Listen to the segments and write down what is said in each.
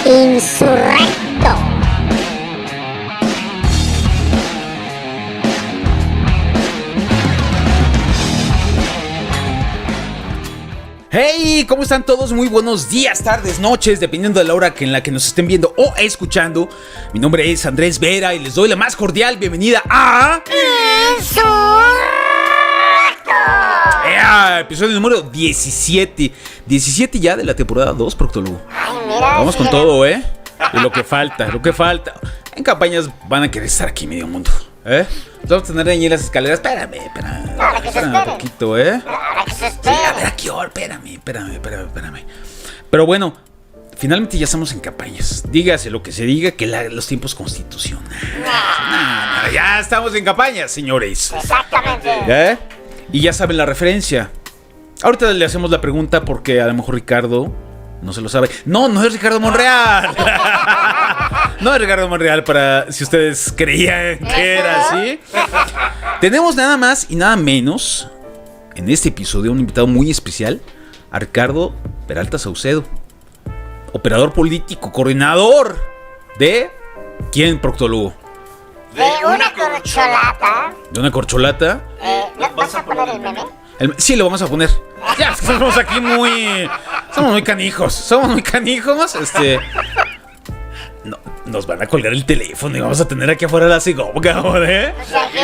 Insurrecto. Hey, ¿cómo están todos? Muy buenos días, tardes, noches, dependiendo de la hora en la que nos estén viendo o escuchando. Mi nombre es Andrés Vera y les doy la más cordial bienvenida a... Insurrecto. Episodio número 17. 17 ya de la temporada 2, Proctólogo. Ay, mira. Vamos con todo, ¿eh? Y lo que falta. En campañas van a querer estar aquí medio mundo, ¿eh? Vamos a tener ahí en las escaleras. Espérame un poquito, ¿eh? Ahora que se Sí, espere. a ver, aquí, espérame. Pero bueno, finalmente ya estamos en campañas. Dígase lo que se diga, que los tiempos constitucionales. No, ya estamos en campañas, señores. Exactamente. ¿Eh? Y ya saben la referencia. Ahorita le hacemos la pregunta porque a lo mejor Ricardo no se lo sabe. No es Ricardo Monreal. No es Ricardo Monreal, para si ustedes creían que era así. Tenemos nada más y nada menos en este episodio un invitado muy especial, a Ricardo Peralta Saucedo, operador político, coordinador de... ¿Quién, Proctólogo? De una corcholata. ¿De una corcholata? ¿No vas a poner el meme? Sí, lo vamos a poner. Ya, somos aquí somos muy canijos. No, nos van a colgar el teléfono y vamos a tener aquí afuera la cigoga, ¿eh? O sea, que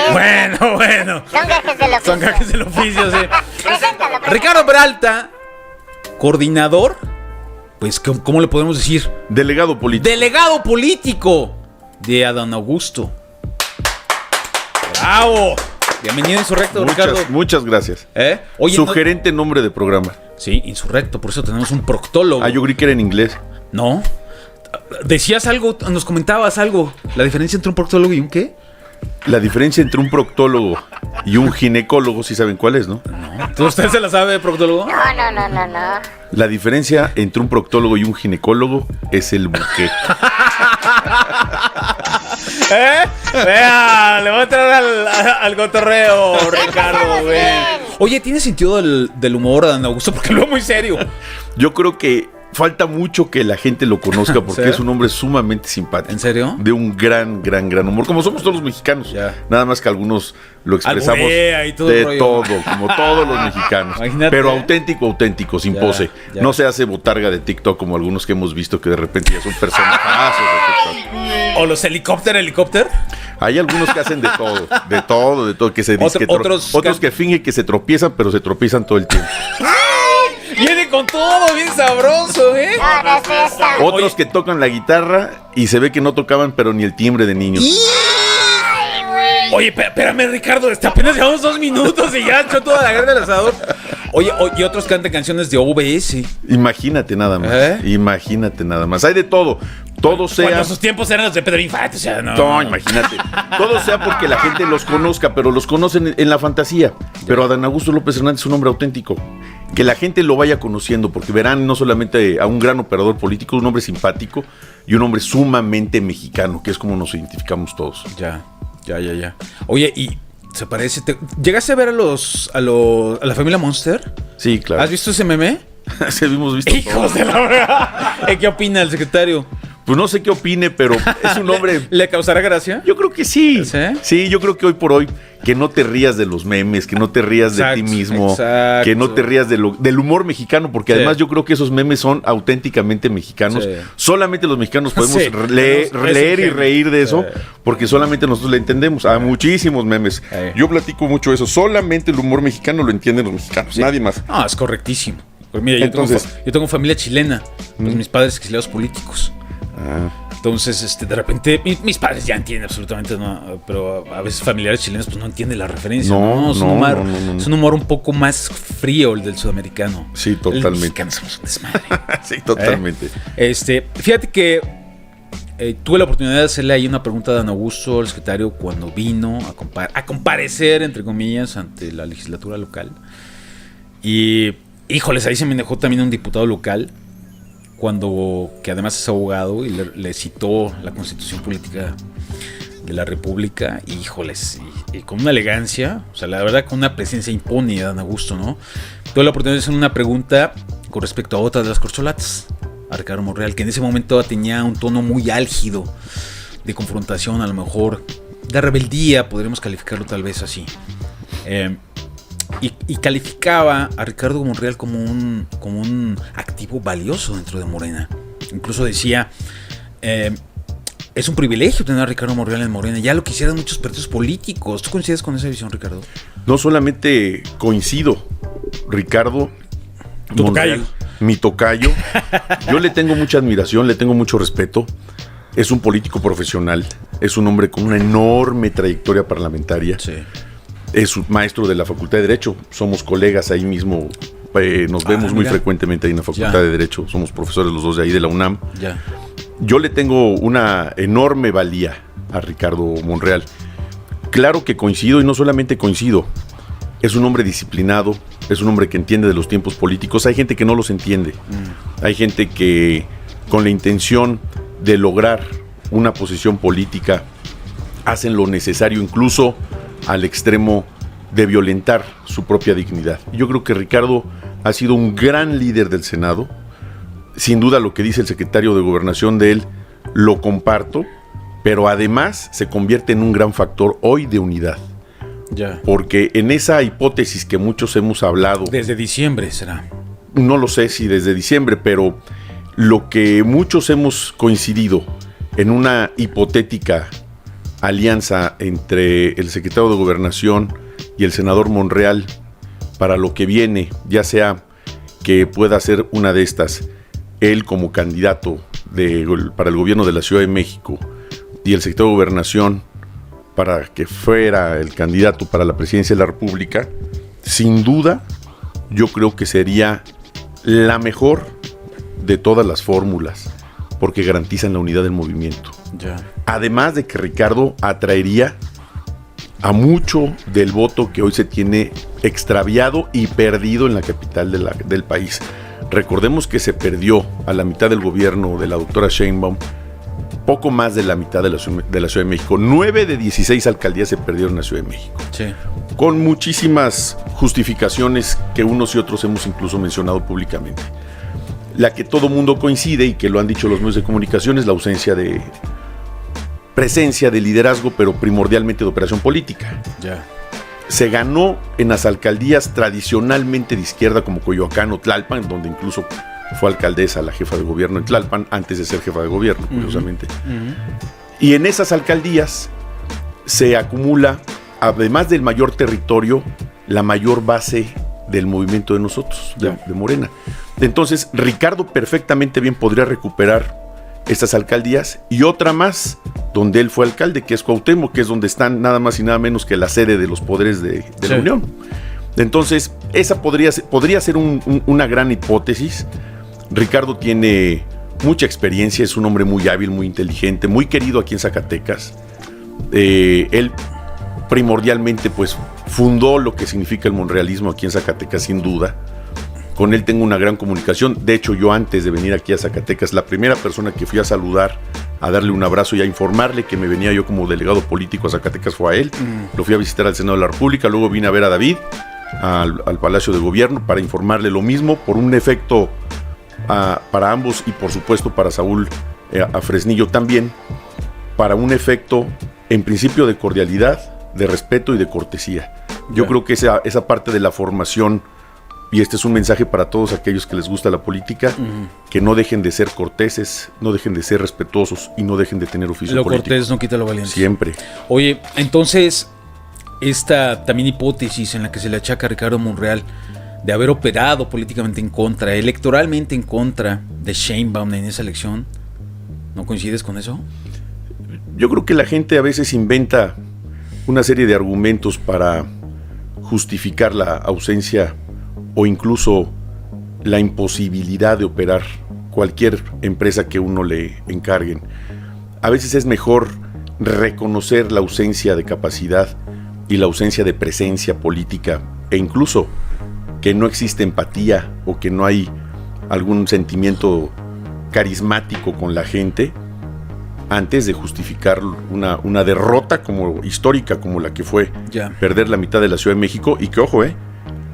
Bueno. son gajes del oficio. Son gajes del oficio, sí. Preséntalo. Ricardo Peralta, coordinador, pues, ¿cómo le podemos decir? Delegado político. Delegado político de Adán Augusto. ¡Bravo! Bienvenido, Insurrecto, Ricardo. Muchas gracias. Oye, Sugerente nombre de programa. Sí, Insurrecto, por eso tenemos un proctólogo. Yo creí que era en inglés. No. Decías algo, nos comentabas algo. La diferencia entre un proctólogo y un ¿qué? La diferencia entre un proctólogo y un ginecólogo, ¿sí saben cuál es, no? No. ¿Usted se la sabe, proctólogo? No. La diferencia entre un proctólogo y un ginecólogo es el buque. Vea, le voy a entrar al cotorreo, Ricardo. Oye, ¿tiene sentido del humor, Adán Augusto? Porque lo veo muy serio. Yo creo que falta mucho que la gente lo conozca porque ¿Sí? es un hombre sumamente simpático. ¿En serio? De un gran humor, como somos todos los mexicanos. Ya. Nada más que algunos lo expresamos Alburea y todo el de rollo. todo, como todos los mexicanos. Imagínate. Pero auténtico, sin Ya, pose. ya. No se hace botarga de TikTok como algunos que hemos visto que de repente ya son personajazos de TikTok. ¿O los helicóptero? Hay algunos que hacen de todo, que se dicen otros que fingen que se tropiezan, pero se tropiezan todo el tiempo. Viene con todo, bien sabroso, ¿eh? No es esa. Otros que tocan la guitarra y se ve que no tocaban, pero ni el timbre de niños. Oye, espérame, Ricardo, apenas llevamos 2 minutos y ya echó toda la carne al asador. Oye, y otros cantan canciones de OBS. Imagínate nada más. Hay de todo. Todo sea. Cuando sus tiempos eran los de Pedro Infante, o sea, no. No, imagínate. Todo sea porque la gente los conozca, pero los conocen en la fantasía. Pero Adán Augusto López Hernández es un hombre auténtico. Que la gente lo vaya conociendo, porque verán no solamente a un gran operador político, un hombre simpático y un hombre sumamente mexicano, que es como nos identificamos todos. Ya. Oye, y se parece. ¿Llegaste a ver a la familia Monster? Sí, claro. ¿Has visto ese meme? Sí, hemos visto todo. Hijos de la verdad. ¿Qué opina el secretario? Pues no sé qué opine, pero es un hombre. ¿Le causará gracia? Yo creo que sí. ¿Sí? Sí, yo creo que hoy por hoy, que no te rías de los memes, que no te rías de ti mismo, exacto. que no te rías del humor mexicano, porque Sí. además yo creo que esos memes son auténticamente mexicanos. Sí. Solamente los mexicanos podemos Sí, leer y genio. reír de eso, Sí. porque solamente nosotros le entendemos a muchísimos memes. Sí. Yo platico mucho eso, solamente el humor mexicano lo entienden los mexicanos, Sí. nadie más. No, es correctísimo. Pues mira, Entonces- yo tengo familia chilena, pues mis padres exiliados políticos. Entonces, de repente, mis padres ya entienden absolutamente, no, pero a veces familiares chilenos pues no entienden la referencia. No, Es no. es un humor un poco más frío el del sudamericano. Sí, El totalmente. mexicano somos un desmadre. Sí, totalmente. Fíjate que tuve la oportunidad de hacerle ahí una pregunta a Dan Augusto, al secretario, cuando vino a comparecer, entre comillas, ante la legislatura local. Y, híjoles, ahí se me dejó también un diputado local, que además es abogado, y le citó la Constitución Política de la República, y, híjoles, y con una elegancia, o sea, la verdad, con una presencia impone, Dan Augusto, ¿no? Tuve la oportunidad de hacer una pregunta con respecto a otra de las corcholatas. a Ricardo Monreal, que en ese momento tenía un tono muy álgido de confrontación, a lo mejor de rebeldía, podríamos calificarlo tal vez así. Y calificaba a Ricardo Monreal como un activo valioso dentro de Morena. Incluso decía, es un privilegio tener a Ricardo Monreal en Morena. Ya lo quisieran muchos partidos políticos. ¿Tú coincides con esa visión, Ricardo? No solamente coincido, Ricardo Tu Monreal, tocayo. mi tocayo. Yo le tengo mucha admiración, le tengo mucho respeto. Es un político profesional, es un hombre con una enorme trayectoria parlamentaria. Sí. Es un maestro de la Facultad de Derecho, somos colegas ahí mismo, nos vemos muy mira. frecuentemente ahí en la Facultad Ya. de Derecho, somos profesores los dos de ahí de la UNAM. Ya. Yo le tengo una enorme valía a Ricardo Monreal. Claro que coincido, y no solamente coincido, es un hombre disciplinado, es un hombre que entiende de los tiempos políticos. Hay gente que no los entiende, hay gente que con la intención de lograr una posición política hacen lo necesario, incluso al extremo de violentar su propia dignidad. Yo creo que Ricardo ha sido un gran líder del Senado. Sin duda lo que dice el secretario de Gobernación de él lo comparto, pero además se convierte en un gran factor hoy de unidad. Ya. Porque en esa hipótesis que muchos hemos hablado, Desde diciembre será. no lo sé si desde diciembre, pero lo que muchos hemos coincidido en una hipotética alianza entre el secretario de Gobernación y el senador Monreal para lo que viene, ya sea que pueda ser una de estas, él como candidato para el gobierno de la Ciudad de México y el secretario de Gobernación para que fuera el candidato para la presidencia de la República, sin duda yo creo que sería la mejor de todas las fórmulas, porque garantizan la unidad del movimiento. Ya. Además de que Ricardo atraería a mucho del voto que hoy se tiene extraviado y perdido en la capital del país. Recordemos que se perdió a la mitad del gobierno de la doctora Sheinbaum, poco más de la mitad de la Ciudad de México. 9 de 16 alcaldías se perdieron en la Ciudad de México, Sí. con muchísimas justificaciones que unos y otros hemos incluso mencionado públicamente. La que todo mundo coincide y que lo han dicho los medios de comunicación es la ausencia de presencia de liderazgo, pero primordialmente de operación política. Ya. Se ganó en las alcaldías tradicionalmente de izquierda como Coyoacán o Tlalpan, donde incluso fue alcaldesa la jefa de gobierno en Tlalpan antes de ser jefa de gobierno, curiosamente. Y en esas alcaldías se acumula, además del mayor territorio, la mayor base del movimiento de nosotros, de Morena. Entonces, Ricardo perfectamente bien podría recuperar estas alcaldías y otra más donde él fue alcalde, que es Cuauhtémoc, que es donde están nada más y nada menos que la sede de los poderes de la Unión. Entonces, esa podría ser una gran hipótesis. Ricardo tiene mucha experiencia, es un hombre muy hábil, muy inteligente, muy querido aquí en Zacatecas. Él primordialmente pues fundó lo que significa el monrealismo aquí en Zacatecas, sin duda. Con él tengo una gran comunicación. De hecho, yo antes de venir aquí a Zacatecas, la primera persona que fui a saludar, a darle un abrazo y a informarle que me venía yo como delegado político a Zacatecas fue a él. Lo fui a visitar al Senado de la República, luego vine a ver a David al Palacio de Gobierno para informarle lo mismo, por un efecto para ambos y por supuesto para Saúl a Fresnillo también, para un efecto en principio de cordialidad, de respeto y de cortesía. Yo creo que esa parte de la formación, y este es un mensaje para todos aquellos que les gusta la política, que no dejen de ser corteses, no dejen de ser respetuosos y no dejen de tener oficio Lo político. cortés no quita lo valiente. Siempre. Oye, entonces, esta también hipótesis en la que se le achaca a Ricardo Monreal de haber operado políticamente en contra, electoralmente en contra de Sheinbaum en esa elección, ¿no coincides con eso? Yo creo que la gente a veces inventa una serie de argumentos para justificar la ausencia o incluso la imposibilidad de operar cualquier empresa que uno le encarguen. A veces es mejor reconocer la ausencia de capacidad y la ausencia de presencia política, e incluso que no existe empatía o que no hay algún sentimiento carismático con la gente, antes de justificar una derrota como histórica como la que fue perder la mitad de la Ciudad de México. Y que ojo,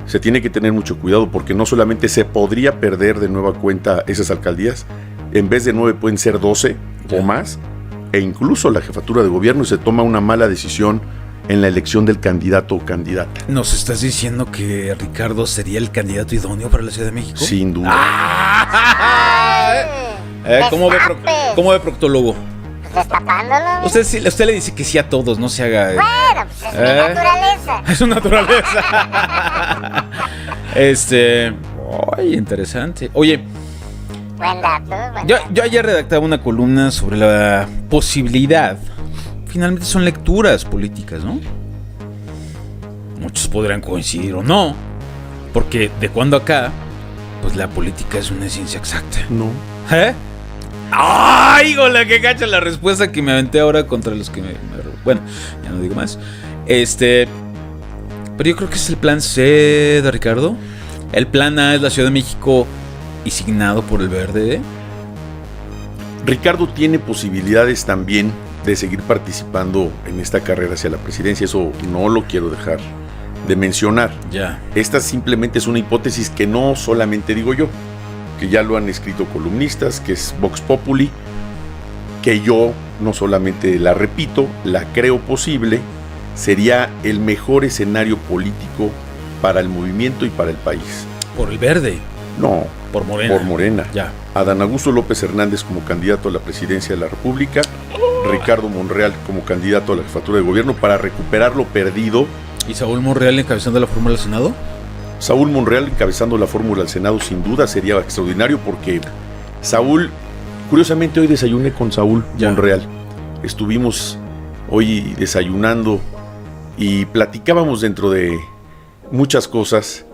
se tiene que tener mucho cuidado porque no solamente se podría perder de nueva cuenta esas alcaldías, en vez de 9 pueden ser 12 o más, e incluso la jefatura de gobierno, y se toma una mala decisión en la elección del candidato o candidata. ¿Nos estás diciendo que Ricardo sería el candidato idóneo para la Ciudad de México? Sin duda. ¿Cómo ve proctólogo? Destapándolo. Usted le dice que sí a todos, no se haga... Bueno, pues es mi naturaleza. Es su naturaleza. Oye, interesante. Oye, Buen dato. yo ayer redactaba una columna sobre la posibilidad. Finalmente son lecturas políticas, ¿no? Muchos podrán coincidir o no. Porque de cuando acá, pues la política es una ciencia exacta. No. ¿Eh? ¡Ay, hola! ¡Qué gacha la respuesta que me aventé ahora contra los que me... Bueno, ya no digo más. Pero yo creo que es el plan C de Ricardo. El plan A es la Ciudad de México y signado por el Verde. Ricardo tiene posibilidades también de seguir participando en esta carrera hacia la presidencia. Eso no lo quiero dejar de mencionar. Ya. Esta simplemente es una hipótesis que no solamente digo yo, que ya lo han escrito columnistas, que es Vox Populi, que yo no solamente la repito, la creo posible. Sería el mejor escenario político para el movimiento y para el país. Por el Verde. No, Por Morena. por Morena. Ya. Adán Augusto López Hernández como candidato a la presidencia de la República, Ricardo Monreal como candidato a la jefatura de gobierno para recuperar lo perdido. ¿Y Saúl Monreal encabezando la fórmula del Senado? Saúl Monreal encabezando la fórmula al Senado sin duda sería extraordinario porque Saúl, curiosamente hoy desayuné con Saúl Monreal. Estuvimos hoy desayunando y platicábamos dentro de muchas cosas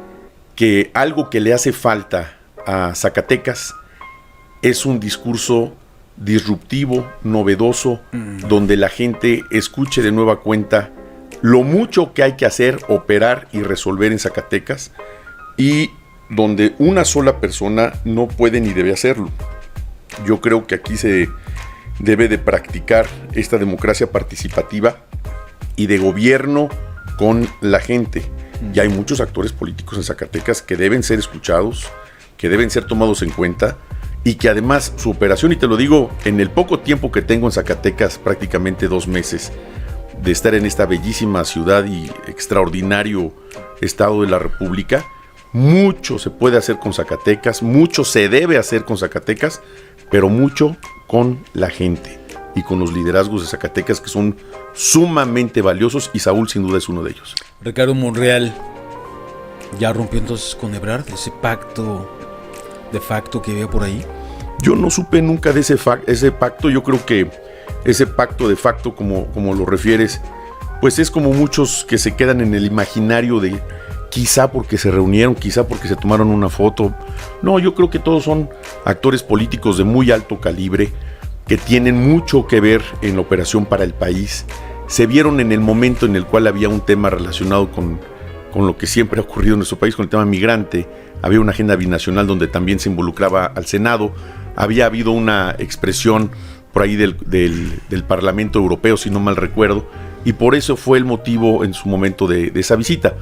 que algo que le hace falta a Zacatecas es un discurso disruptivo, novedoso, donde la gente escuche de nueva cuenta lo mucho que hay que hacer, operar y resolver en Zacatecas, y donde una sola persona no puede ni debe hacerlo. Yo creo que aquí se debe de practicar esta democracia participativa y de gobierno con la gente. Y hay muchos actores políticos en Zacatecas que deben ser escuchados, que deben ser tomados en cuenta, y que además su operación, y te lo digo, en el poco tiempo que tengo en Zacatecas, prácticamente 2 meses, de estar en esta bellísima ciudad y extraordinario estado de la República, mucho se puede hacer con Zacatecas, mucho se debe hacer con Zacatecas, pero mucho con la gente y con los liderazgos de Zacatecas que son sumamente valiosos, y Saúl sin duda es uno de ellos. Ricardo Monreal ya rompió entonces con Ebrard, ese pacto de facto que había por ahí. Yo no supe nunca de ese pacto. Yo creo que ese pacto de facto, como lo refieres, pues es como muchos que se quedan en el imaginario de quizá porque se reunieron, quizá porque se tomaron una foto. No, yo creo que todos son actores políticos de muy alto calibre que tienen mucho que ver en la operación para el país. Se vieron en el momento en el cual había un tema relacionado con lo que siempre ha ocurrido en nuestro país, con el tema migrante. Había una agenda binacional donde también se involucraba al Senado. Había habido una expresión por ahí del Parlamento Europeo, si no mal recuerdo, y por eso fue el motivo en su momento de esa visita.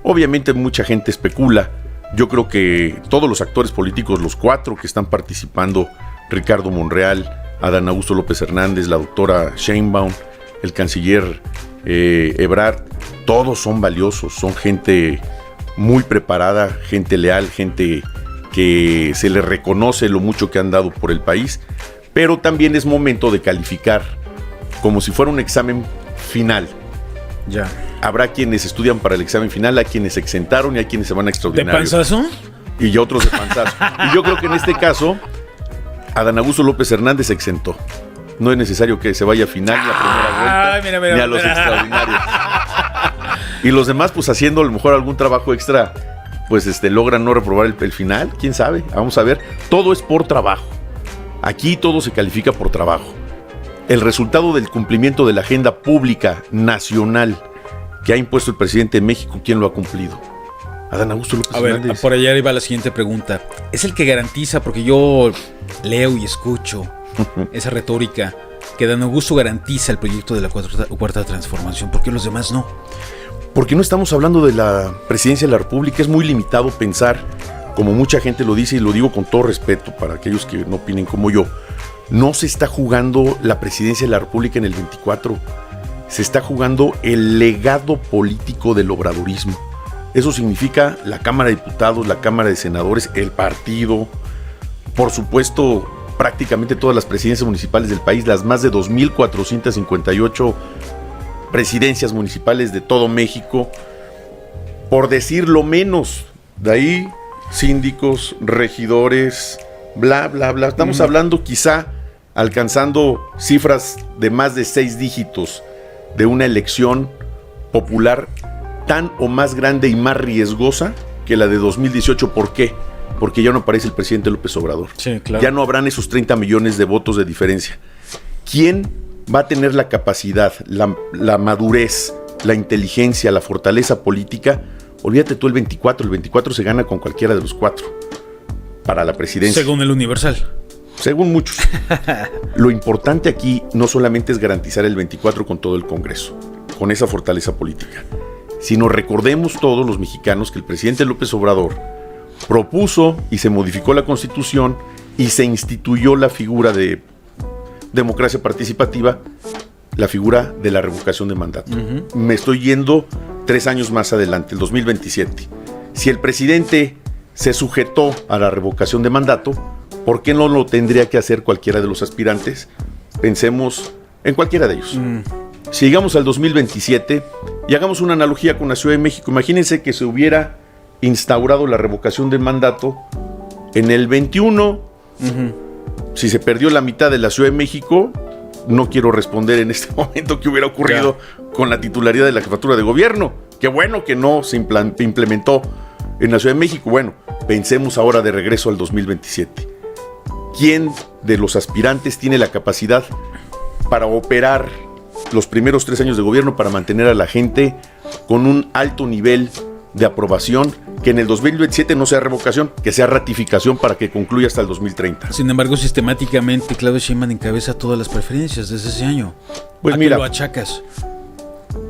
Obviamente mucha gente especula. Yo creo que todos los actores políticos, los 4 que están participando, Ricardo Monreal, Adán Augusto López Hernández, la doctora Sheinbaum, el canciller Ebrard, todos son valiosos, son gente muy preparada, gente leal, gente que se le reconoce lo mucho que han dado por el país, pero también es momento de calificar como si fuera un examen final. Ya. Habrá quienes estudian para el examen final, hay quienes se exentaron y hay quienes se van a ¿De extraordinario. panzazo? Y otros de panzazo. Y yo creo que en este caso, Adán Augusto López Hernández se exentó. No es necesario que se vaya a final ni a primera vuelta, mira, ni a los extraordinarios. Y los demás, pues haciendo a lo mejor algún trabajo extra, pues logran no reprobar el final. ¿Quién sabe? Vamos a ver. Todo es por trabajo. Aquí todo se califica por trabajo. El resultado del cumplimiento de la agenda pública nacional que ha impuesto el presidente de México, ¿quién lo ha cumplido? Adán Augusto López Hernández. A ver, por allá iba la siguiente pregunta. ¿Es el que garantiza, porque yo leo y escucho esa retórica, que Adán Augusto garantiza el proyecto de la cuarta transformación? ¿Por qué los demás no? porque no estamos hablando de la presidencia de la República. Es muy limitado pensar, como mucha gente lo dice, y lo digo con todo respeto para aquellos que no opinen como yo, no se está jugando la presidencia de la República en el 24, se está jugando el legado político del obradorismo. Eso significa la Cámara de Diputados, la Cámara de Senadores, el partido, por supuesto, prácticamente todas las presidencias municipales del país, las más de 2.458 presidencias municipales de todo México, por decir lo menos. De ahí, síndicos, regidores, bla, bla, bla. Estamos hablando quizá alcanzando cifras de más de 6 dígitos de una elección popular tan o más grande y más riesgosa que la de 2018. ¿Por qué? Porque ya no aparece el presidente López Obrador. Sí, claro. Ya no habrán esos 30 millones de votos de diferencia. ¿Quién va a tener la capacidad, la madurez, la inteligencia, la fortaleza política? Olvídate tú el 24 se gana con cualquiera de los 4 para la presidencia. Según el Universal. Según muchos. Lo importante aquí no solamente es garantizar el 24 con todo el Congreso, con esa fortaleza política, sino recordemos todos los mexicanos que el presidente López Obrador propuso y se modificó la Constitución y se instituyó la figura de democracia participativa, la figura de la revocación de mandato. Me estoy yendo 3 años más adelante, el 2027. Si el presidente se sujetó a la revocación de mandato, ¿por qué no lo tendría que hacer cualquiera de los aspirantes? Pensemos en cualquiera de ellos. Si llegamos al 2027 y hagamos una analogía con la Ciudad de México, imagínense que se hubiera instaurado la revocación del mandato en el 21. Si se perdió la mitad de la Ciudad de México, no quiero responder en este momento qué hubiera ocurrido con la titularidad de la jefatura de gobierno. Qué bueno que no se implementó en la Ciudad de México. Bueno, pensemos ahora de regreso al 2027. ¿Quién de los aspirantes tiene la capacidad para operar los primeros 3 años de gobierno, para mantener a la gente con un alto nivel de aprobación, que en el 2027 no sea revocación, que sea ratificación para que concluya hasta el 2030? Sin embargo, sistemáticamente Claudia Sheinbaum encabeza todas las preferencias desde ese año. Pues ¿A mira, qué lo achacas?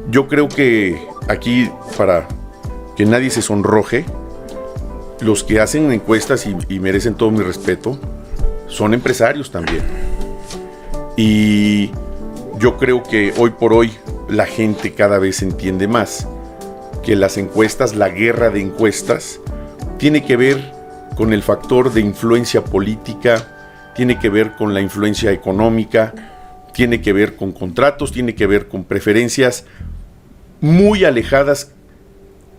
Yo creo que aquí, para que nadie se sonroje, los que hacen encuestas y merecen todo mi respeto son empresarios también. Y yo creo que hoy por hoy la gente cada vez entiende más que las encuestas, la guerra de encuestas, tiene que ver con el factor de influencia política, tiene que ver con la influencia económica, tiene que ver con contratos, tiene que ver con preferencias muy alejadas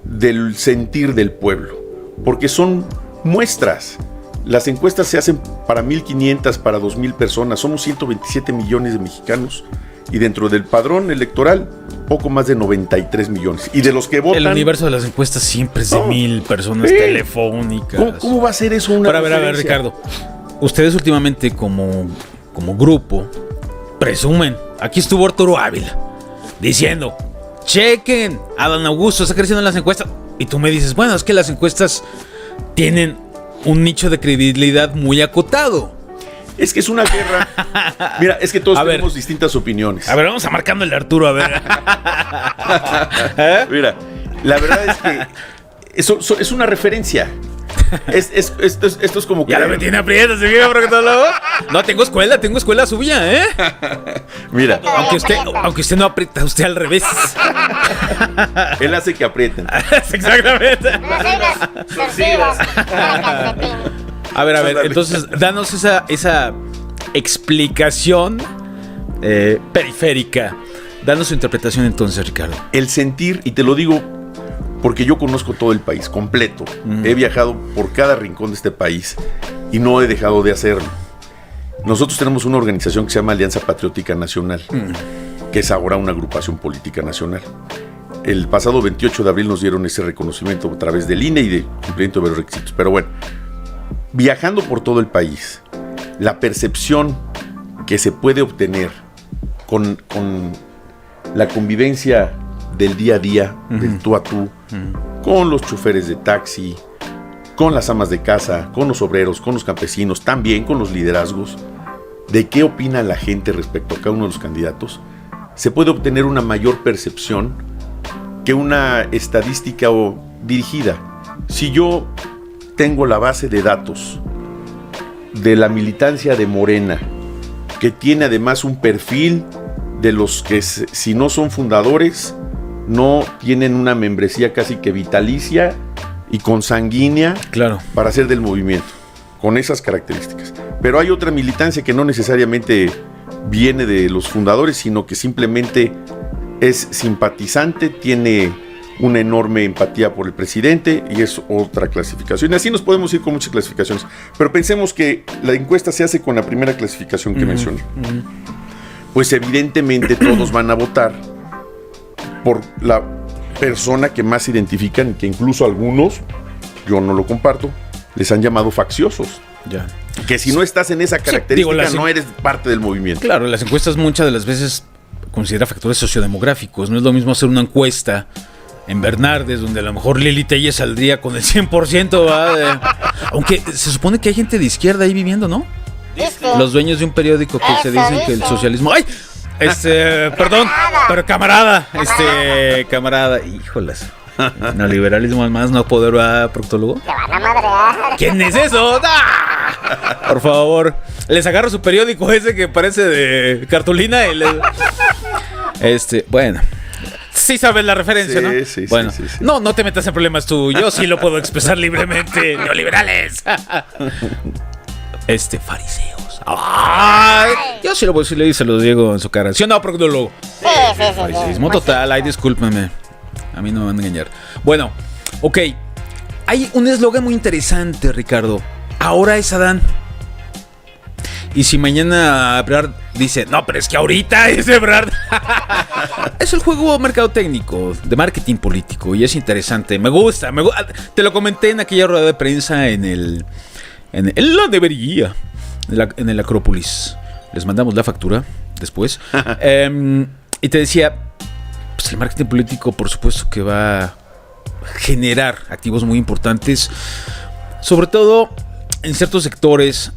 del sentir del pueblo, porque son muestras. Las encuestas se hacen para 1,500, para 2,000 personas. Somos 127 millones de mexicanos y dentro del padrón electoral poco más de 93 millones. Y de los que votan... El universo de las encuestas siempre es de 1,000 personas telefónicas. ¿Cómo va a ser eso una Pero a ver, Ricardo. Ustedes últimamente como grupo presumen. Aquí estuvo Arturo Ávila diciendo: chequen, Adán Augusto está creciendo en las encuestas. Y tú me dices, bueno, es que las encuestas tienen un nicho de credibilidad muy acotado. Es que es una guerra. Mira, es que todos tenemos distintas opiniones. A ver, vamos a marcando el de Arturo, a ver. Mira, la verdad es que eso es una referencia. Esto es como que... Ya me tiene aprieto, ¿sí? No, tengo escuela suya, ¿eh? Mira, aunque usted no aprieta, usted al revés. Él hace que aprieten. Exactamente. Torcidas. A ver, entonces danos esa explicación periférica. Danos su interpretación entonces, Ricardo. El sentir, y te lo digo porque yo conozco todo el país completo. He viajado por cada rincón de este país y no he dejado de hacerlo. Nosotros tenemos una organización que se llama Alianza Patriótica Nacional, que es ahora una agrupación política nacional. El pasado 28 de abril nos dieron ese reconocimiento a través del INE y de cumplimiento de los requisitos. Pero bueno, viajando por todo el país, la percepción que se puede obtener con la convivencia del día a día, del tú a tú, con los choferes de taxi, con las amas de casa, con los obreros, con los campesinos, también con los liderazgos, de qué opina la gente respecto a cada uno de los candidatos, se puede obtener una mayor percepción que una estadística o dirigida. Si yo tengo la base de datos de la militancia de Morena, que tiene además un perfil de los que, si no son fundadores, no tienen una membresía casi que vitalicia y consanguínea, claro, para ser del movimiento, con esas características. Pero hay otra militancia que no necesariamente viene de los fundadores, sino que simplemente es simpatizante, tiene una enorme empatía por el presidente, y es otra clasificación. Y así nos podemos ir con muchas clasificaciones. Pero pensemos que la encuesta se hace con la primera clasificación que mencioné. Pues evidentemente todos van a votar por la persona que más identifican, que incluso algunos, yo no lo comparto, les han llamado facciosos. Ya. Que si no estás en esa característica, no eres parte del movimiento. Claro, las encuestas muchas de las veces considera factores sociodemográficos. No es lo mismo hacer una encuesta en Bernardes, donde a lo mejor Lili Telles saldría con el 100%, ¿va? Aunque se supone que hay gente de izquierda ahí viviendo, ¿no? Los dueños de un periódico que se dicen que el socialismo... ¡Ay! Perdón, pero camarada, camarada, híjolas. Neoliberalismo más no poder, ¿va, proctólogo? Te van a madrear. ¿Quién es eso? ¡Ah! Por favor, les agarro su periódico ese que parece de cartulina y les... bueno, sí sabes la referencia, sí, ¿no? Sí, bueno, sí. no te metas en problemas tú, yo sí lo puedo expresar libremente. Neoliberales. Fariseos. ¡Ay! Yo sí lo puedo decirle y se lo digo en su cara. ¿Sí o no, proctólogo? Sí. Fariseísmo total, ay, discúlpame. A mí no me van a engañar. Bueno, ok. Hay un eslogan muy interesante, Ricardo. Ahora es Adán. Y si mañana Brad dice, no, pero es que ahorita es de Brad. Es el juego mercadotécnico, de marketing político. Y es interesante. Me gusta. Te lo comenté en aquella rueda de prensa en la nevería. En el Acrópolis. Les mandamos la factura después. Y te decía, pues el marketing político, por supuesto que va a generar activos muy importantes, sobre todo en ciertos sectores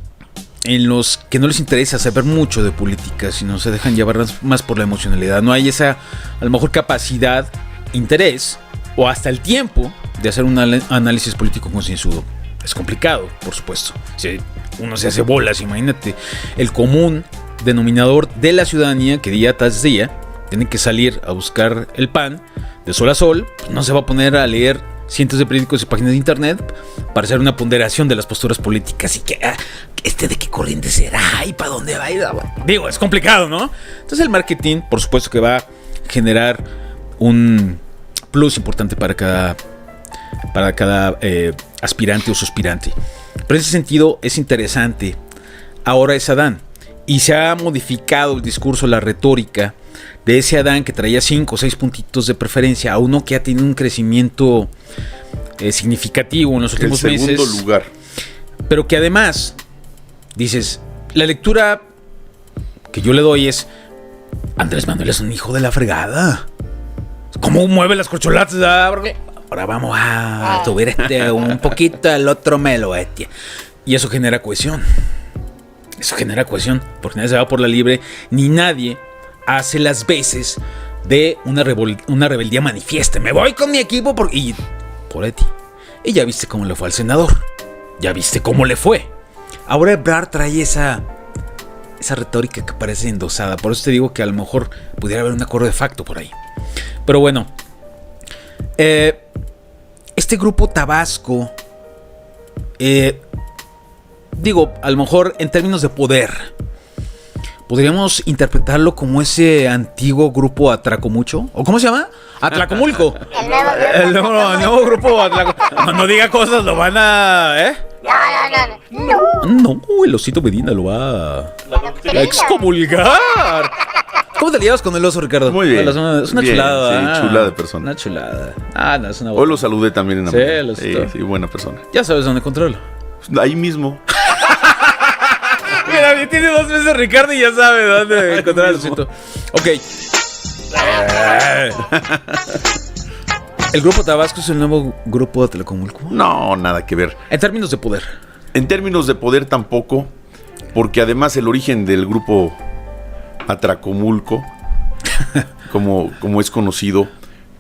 en los que no les interesa saber mucho de política, sino se dejan llevar más por la emocionalidad. No hay esa, a lo mejor, capacidad, interés o hasta el tiempo de hacer un análisis político concienzudo. Es complicado, por supuesto. Si uno se hace bolas, imagínate. El común denominador de la ciudadanía, que día tras día tiene que salir a buscar el pan de sol a sol, pues no se va a poner a leer cientos de periódicos y páginas de internet para hacer una ponderación de las posturas políticas y que de qué corriente será y para dónde va a ir. Digo, es complicado, ¿no? Entonces el marketing, por supuesto que va a generar un plus importante para cada aspirante o suspirante. Pero en ese sentido es interesante. Ahora es Adán. Y se ha modificado el discurso, la retórica de ese Adán que traía 5 o 6 puntitos de preferencia a uno que ha tenido un crecimiento significativo en los últimos meses. El segundo lugar. Pero que además, dices, la lectura que yo le doy es: Andrés Manuel es un hijo de la fregada. ¿Cómo mueve las corcholatas? Ahora vamos a subir un poquito, el otro melo. Y eso genera cohesión. Porque nadie se va por la libre, ni nadie hace las veces de una rebeldía manifiesta. Me voy con mi equipo por ti. Y ya viste cómo le fue al senador. Ya viste cómo le fue. Ahora Ebrard trae esa retórica que parece endosada. Por eso te digo que a lo mejor pudiera haber un acuerdo de facto por ahí. Pero bueno, este grupo Tabasco, a lo mejor en términos de poder, podríamos interpretarlo como ese antiguo grupo Atracomucho. ¿O cómo se llama? Atlacomulco. El nuevo grupo Atlacomulco. No diga cosas, lo van a... No, el osito Medina lo va a excomulgar. ¿Cómo te llevas con el oso, Ricardo? Muy bien. Es una bien, chulada. Sí, chulada de persona. Una chulada. No, es una Hoy lo saludé también en la mañana. Sí, buena persona. Ya sabes dónde encontrarlo. Ahí mismo. Mira, tiene 2 meses Ricardo y ya sabe dónde encontrar el osito. Ok. ¿El grupo Tabasco es el nuevo grupo de Atlacomulco? No, nada que ver. En términos de poder. En términos de poder tampoco, porque además el origen del grupo Atracomulco, como es conocido,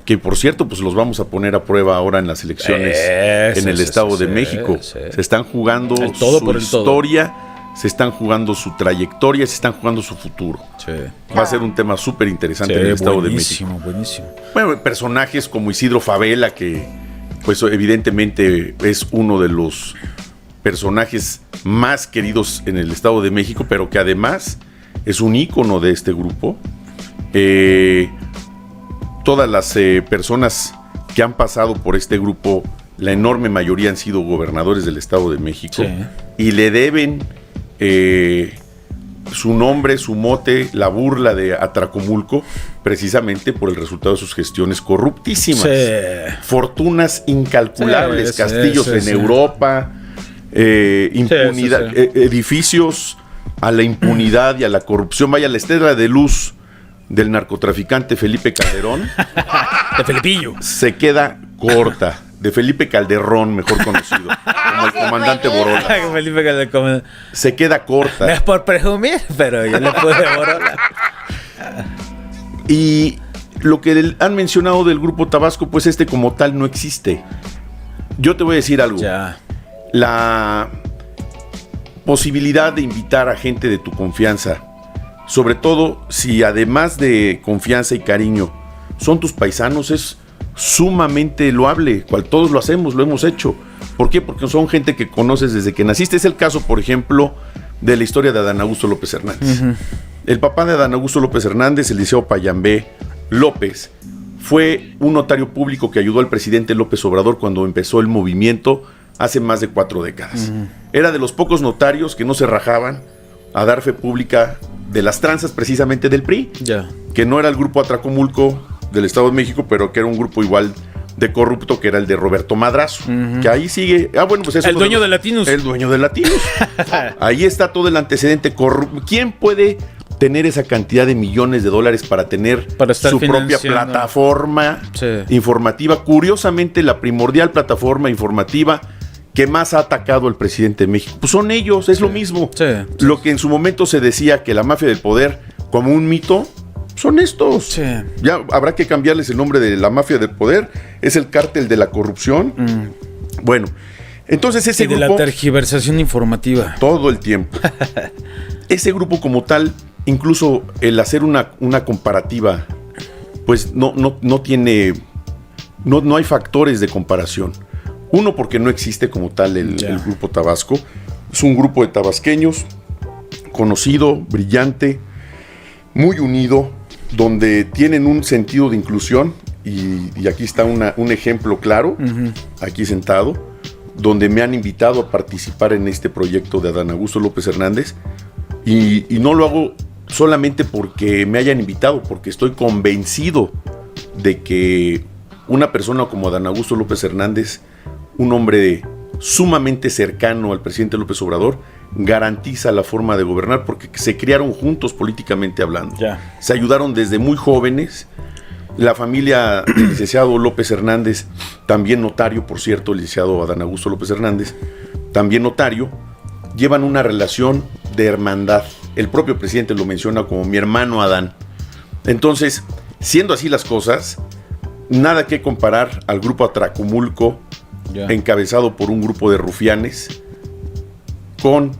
que por cierto, pues los vamos a poner a prueba ahora en las elecciones en el Estado de México. Se están jugando su historia, se están jugando su trayectoria, se están jugando su futuro. Sí. Va a ser un tema súper interesante en el Estado de México. Buenísimo. Bueno, personajes como Isidro Favela, que pues evidentemente es uno de los personajes más queridos en el Estado de México, pero que además es un ícono de este grupo. Todas las personas que han pasado por este grupo, la enorme mayoría han sido gobernadores del Estado de México, y le deben su nombre, su mote, la burla de Atracomulco, precisamente por el resultado de sus gestiones corruptísimas. Fortunas incalculables, castillos en Europa, impunidad, edificios a la impunidad y a la corrupción. Vaya, la estela de luz del narcotraficante Felipe Calderón de Felipillo se queda corta. De Felipe Calderón, mejor conocido como el comandante Borola. Felipe Calderón se queda corta. No es por presumir, pero yo le puse Borola. Y lo que han mencionado del Grupo Tabasco, pues como tal no existe. Yo te voy a decir algo. La posibilidad de invitar a gente de tu confianza, sobre todo si además de confianza y cariño son tus paisanos, es sumamente loable, cual todos lo hacemos, lo hemos hecho. ¿Por qué? Porque son gente que conoces desde que naciste. Es el caso, por ejemplo, de la historia de Adán Augusto López Hernández. El papá de Adán Augusto López Hernández, el licenciado Payambé López, fue un notario público que ayudó al presidente López Obrador cuando empezó el movimiento hace más de 4 décadas. Era de los pocos notarios que no se rajaban a dar fe pública de las tranzas precisamente del PRI, que no era el grupo Atracomulco del Estado de México, pero que era un grupo igual de corrupto, que era el de Roberto Madrazo, que ahí sigue. Bueno, pues el dueño de Latinus. El dueño de Latinus. Ahí está todo el antecedente corrupto. ¿Quién puede tener esa cantidad de millones de dólares para tener su propia plataforma informativa? Curiosamente, la primordial plataforma informativa que más ha atacado al presidente de México, pues son ellos, es lo mismo. Lo que en su momento se decía que la mafia del poder como un mito, son estos. Ya habrá que cambiarles el nombre de la mafia del poder. Es el cártel de la corrupción. Bueno, entonces ese grupo... de la tergiversación informativa. Todo el tiempo. Ese grupo como tal, incluso el hacer una comparativa, pues no tiene... No hay factores de comparación. Uno, porque no existe como tal el Grupo Tabasco. Es un grupo de tabasqueños, conocido, brillante, muy unido, donde tienen un sentido de inclusión, y aquí está un ejemplo claro, aquí sentado, donde me han invitado a participar en este proyecto de Adán Augusto López Hernández, y no lo hago solamente porque me hayan invitado, porque estoy convencido de que una persona como Adán Augusto López Hernández, un hombre sumamente cercano al presidente López Obrador, garantiza la forma de gobernar, porque se criaron juntos políticamente hablando. Se ayudaron desde muy jóvenes. La familia del licenciado López Hernández, también notario, por cierto, el licenciado Adán Augusto López Hernández, también notario, llevan una relación de hermandad. El propio presidente lo menciona como mi hermano Adán. Entonces, siendo así las cosas, nada que comparar al grupo Atracomulco, encabezado por un grupo de rufianes, con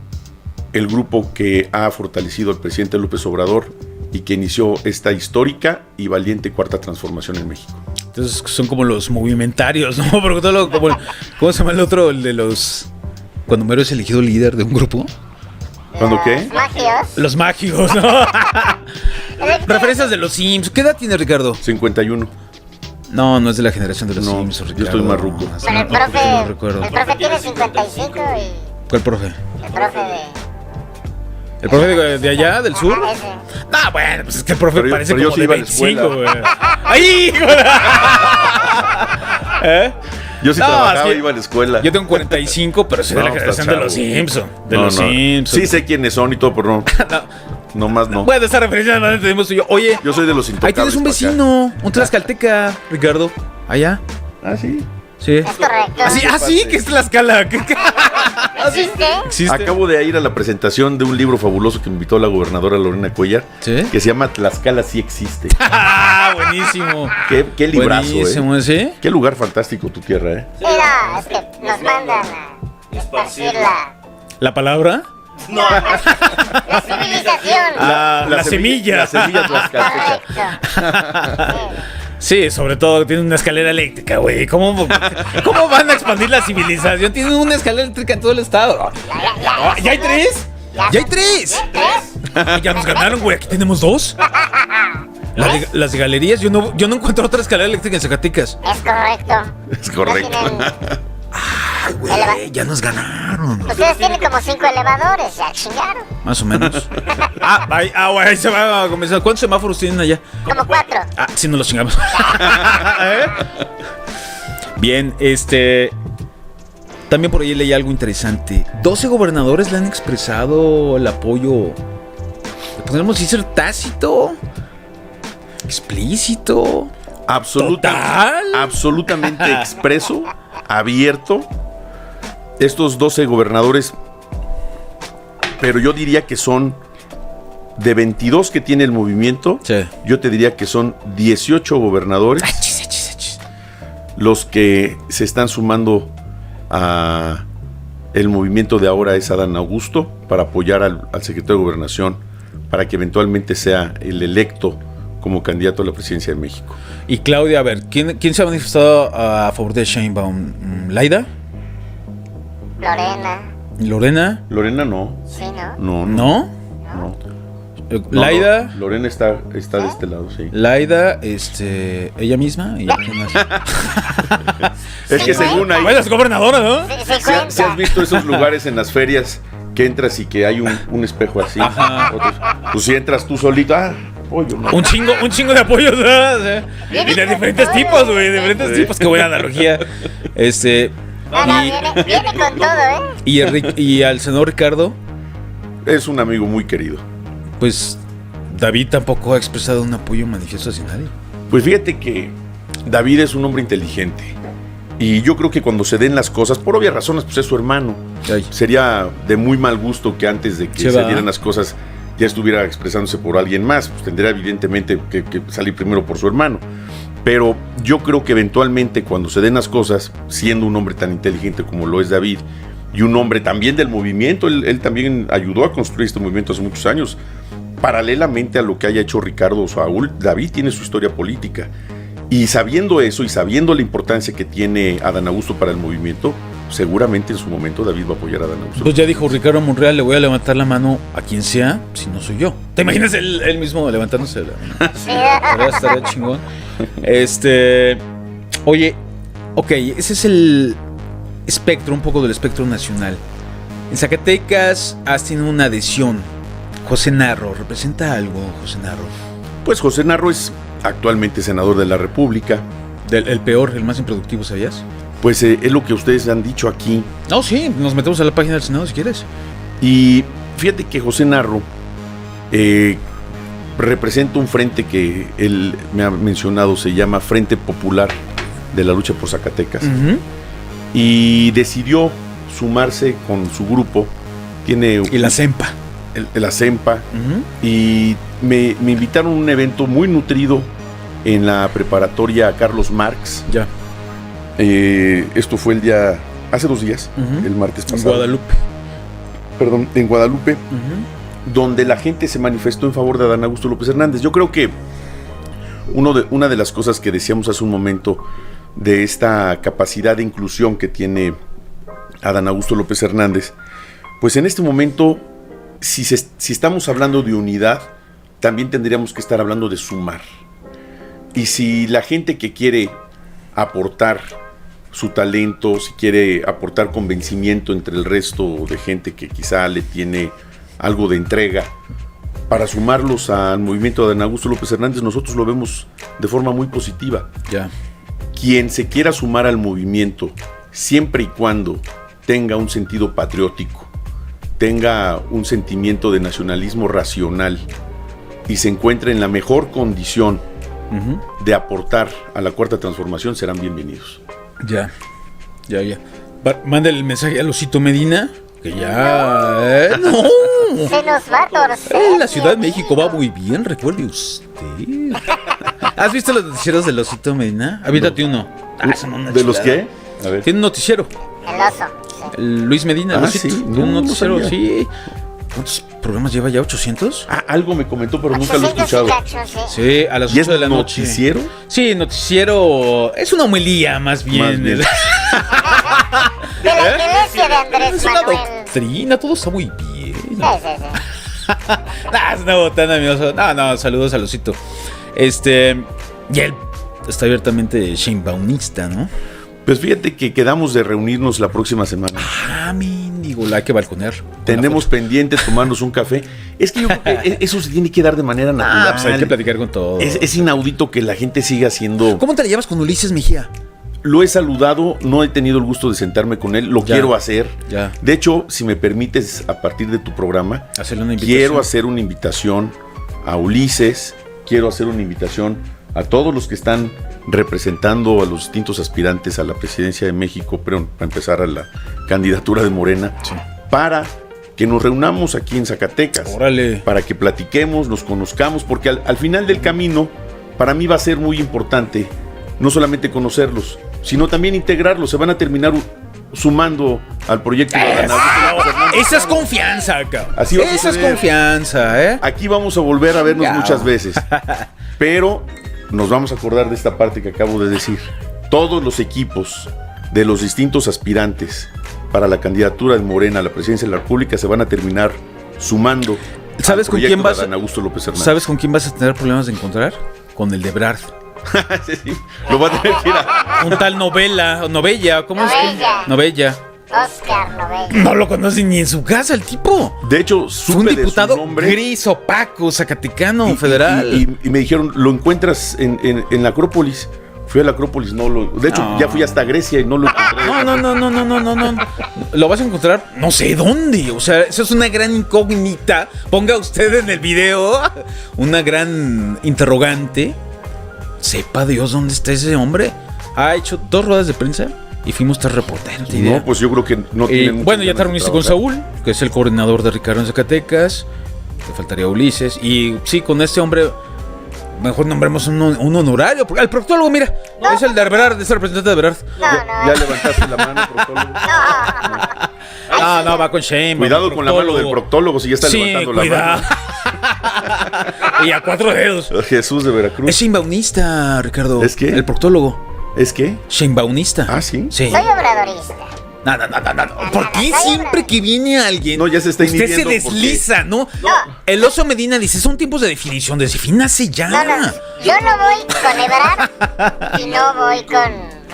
el grupo que ha fortalecido al presidente López Obrador y que inició esta histórica y valiente cuarta transformación en México. Entonces son como los movimentarios, ¿no? Porque todo ¿cómo se llama el otro? El de los... Cuando Homero es elegido líder de un grupo. ¿Cuándo qué? Los mágicos, ¿no? Referencias de los Sims. ¿Qué edad tiene Ricardo? 51. No es de la generación de los Sims, Ricardo. Yo estoy más ruco. Pero el profe tiene 55 y... ¿Cuál profe? El profe de... ¿El profe de allá, del sur? Bueno, pues es que el profe parece como de 25, güey. ¡Ay! Yo sí trabajaba, iba a la escuela. Yo tengo 45, pero soy de la generación de los Simpsons. Simpsons. Sí sé quiénes son y todo, pero no más no. Bueno, esa referencia no la entendemos tú y yo. Oye, yo soy de los intocables. Ahí tienes un vecino, un tlaxcalteca, Ricardo. Allá. Ah, sí. Sí. Es correcto. Así que es Tlaxcala. ¿Existe? ¿Existe? Acabo de ir a la presentación de un libro fabuloso que me invitó la gobernadora Lorena Cuellar, ¿Sí? que se llama Tlaxcala sí existe. Buenísimo. Qué librazo, Buenísimo, ¿sí? Qué lugar fantástico tu tierra, ¿eh? Mira, es que nos mandan a esparcir ¿La palabra? la civilización. La semilla. La semilla tlaxcalteca. Correcto. Sí, sobre todo tienen una escalera eléctrica, güey. ¿Cómo van a expandir la civilización? Tienen una escalera eléctrica en todo el estado. ¿Ya hay 3? ¡Ya hay 3! Ya nos ganaron, güey. Aquí tenemos 2. Las de galerías, yo no encuentro otra escalera eléctrica en Zacatecas. Es correcto. Es correcto. No tienen- Ay, güey, ya nos ganaron. Ustedes tienen como 5 elevadores, ya chingaron. Más o menos. Güey, se va a comenzar. ¿Cuántos semáforos tienen allá? Como 4. Sí, nos los chingamos. Bien, también por ahí leí algo interesante. 12 gobernadores le han expresado el apoyo. ¿Podemos decir tácito? ¿Explícito? Absolutamente expreso, abierto. Estos 12 gobernadores, pero yo diría que son de 22 que tiene el movimiento. Sí. Yo te diría que son 18 gobernadores los que se están sumando a el movimiento de ahora es Adán Augusto para apoyar al secretario de Gobernación para que eventualmente sea el electo como candidato a la presidencia de México. Y Claudia, a ver, ¿quién se ha manifestado a favor de Sheinbaum? ¿Laida? Lorena. ¿Lorena? No. Sí, ¿no? No. ¿Laida? No. Lorena está de este lado, sí. Laida, ella misma. ¿Y quién más? Es que según ahí, Bueno, es gobernadora, ¿no? Se cuenta. si has visto esos lugares en las ferias que entras y que hay un espejo así, pues si entras tú solito, pollo, ¿no? Un chingo de apoyos, ¿verdad? Y de diferentes tipos, güey, diferentes tipos. Qué buena analogía. Viene con todo, ¿eh? Y al senador Ricardo, Es un amigo muy querido. pues David tampoco ha expresado un apoyo manifiesto hacia nadie. Pues fíjate que David es un hombre inteligente. Y yo creo que cuando se den las cosas, por obvias razones, pues es su hermano. Ay. Sería de muy mal gusto que antes de que se dieran las cosas ya estuviera expresándose por alguien más. Pues tendría evidentemente que salir primero por su hermano. Pero yo creo que eventualmente cuando se den las cosas, siendo un hombre tan inteligente como lo es David, y un hombre también del movimiento, él también ayudó a construir este movimiento hace muchos años, paralelamente a lo que haya hecho Ricardo o Saúl, David tiene su historia política. Y sabiendo eso y sabiendo la importancia que tiene Adán Augusto para el movimiento, seguramente en su momento David va a apoyar a Adán Augusto. Pues ya dijo Ricardo Monreal, le voy a levantar la mano a quien sea, si no soy yo. ¿Te imaginas él mismo levantándose la mano? Estaría chingón. Oye, ok, ese es el espectro, un poco del espectro nacional. En Zacatecas has tenido una adhesión. José Narro, ¿representa algo, José Narro? Pues José Narro es actualmente senador de la República. El peor, el más improductivo, ¿sabías? Pues es lo que ustedes han dicho aquí. No, sí, nos metemos a la página del Senado si quieres. Y fíjate que José Narro representa un frente que él me ha mencionado, se llama Frente Popular de la Lucha por Zacatecas. Y decidió sumarse con su grupo. Tiene Y la CEMPA. La CEMPA. Y me invitaron a un evento muy nutrido en la preparatoria Carlos Marx. Ya. Esto fue hace 2 días, el martes pasado. En Guadalupe. Perdón, en Guadalupe, donde la gente se manifestó en favor de Adán Augusto López Hernández. Yo creo que una de las cosas que decíamos hace un momento de esta capacidad de inclusión que tiene Adán Augusto López Hernández, pues en este momento, si estamos hablando de unidad, también tendríamos que estar hablando de sumar. Y si la gente que quiere aportar su talento, si quiere aportar convencimiento entre el resto de gente que quizá le tiene algo de entrega, para sumarlos al movimiento de Adán Augusto López Hernández, nosotros lo vemos de forma muy positiva. Ya. Quien se quiera sumar al movimiento, siempre y cuando tenga un sentido patriótico, tenga un sentimiento de nacionalismo racional y se encuentre en la mejor condición de aportar a la Cuarta Transformación, serán bienvenidos. Ya. Manda el mensaje a Losito Medina. Que ya. ¡No! Se nos va a torcer. La Ciudad de México va muy bien, recuerde usted. ¿Has visto los noticieros de Losito Medina? Avítate uno. Son una ¿De los chulada. qué? A ver. Tiene un noticiero. El oso. Sí. El Luis Medina, Losito. sí. Tiene un No noticiero, sabía. sí. ¿Cuántos programas lleva ya? ¿800? Algo me comentó, pero nunca lo he 800 escuchado. y cacho, sí. Sí, a las ¿Y es 8 de la noche. noticiero? Sí, noticiero. Es una homilía, más bien. Más bien. De la iglesia de Andrés Es una Manuel. doctrina, todo está muy bien. Sí, sí, sí. Es una botana, amigos. No, saludos a Losito. Y él está abiertamente Sheinbaumista, ¿no? Pues fíjate que quedamos de reunirnos la próxima semana. Digo, la hay que balconear. Tenemos pendiente tomarnos un café. Es que yo creo que eso se tiene que dar de manera natural. Pues hay que platicar con todo. Es inaudito que la gente siga haciendo. ¿Cómo te la llevas con Ulises Mejía? Lo he saludado, no he tenido el gusto de sentarme con él, lo Ya. quiero hacer. Ya. De hecho, si me permites, a partir de tu programa, Hacerle una invitación. quiero hacer una invitación a Ulises, quiero hacer una invitación a todos los que están representando a los distintos aspirantes a la presidencia de México, pero para empezar a la candidatura de Morena, Sí. para que nos reunamos aquí en Zacatecas, Órale. para que platiquemos, nos conozcamos, porque al final del camino, para mí va a ser muy importante no solamente conocerlos, sino también integrarlos. Se van a terminar sumando al proyecto de Adán Augusto López Hernández. Esa es confianza, cabrón. Así va a Esa es suceder. confianza, ¿eh? Aquí vamos a volver a vernos Ya. muchas veces, pero nos vamos a acordar de esta parte que acabo de decir. Todos los equipos de los distintos aspirantes para la candidatura de Morena a la presidencia de la República se van a terminar sumando. ¿Sabes al con proyecto quién vas de Adán Augusto López Hernández. ¿Sabes con quién vas a tener problemas de encontrar? Con el de Ebrard. Sí, lo va a tener que ir a... Un tal Novella, ¿cómo es que? Novella. Novella. Oscar Novella. No lo conoce ni en su casa el tipo. De hecho, Fue un supe de diputado su nombre gris, opaco, zacatecano, y- federal. y me dijeron, lo encuentras en la Acrópolis. Fui a la Acrópolis, de hecho, No. ya fui hasta Grecia y no lo encontré. No. Lo vas a encontrar no sé dónde. O sea, eso es una gran incógnita. Ponga usted en el video una gran interrogante. Sepa Dios dónde está ese hombre. Ha hecho 2 ruedas de prensa y fuimos 3 reporteros. No, pues yo creo que no tiene muchas Bueno, ya ganas te de reuniste con trabajar. Saúl, que es el coordinador de Ricardo en Zacatecas. Te faltaría Ulises. Y sí, con este hombre, mejor nombremos un honorario. Porque el proctólogo, mira, es el de Ebrard, es el representante de Ebrard. No, Ya levantaste la mano, proctólogo. No, va con Shane. Cuidado con la mano del proctólogo si ya está Sí, levantando la cuidado. Y a 4 dedos. mano. Jesús de Veracruz. Es Sheinbaumista, Ricardo. ¿Es qué? El proctólogo. ¿Es qué? Sheinbaumista. Ah, ¿sí? Sí. Soy obradorista. No. ¿Por qué siempre que viene alguien No, ya se está usted se inhibiendo desliza, ¿no? El oso Medina dice, son tiempos de definición, defínase ya. No. Yo no voy con Ebrard y no voy con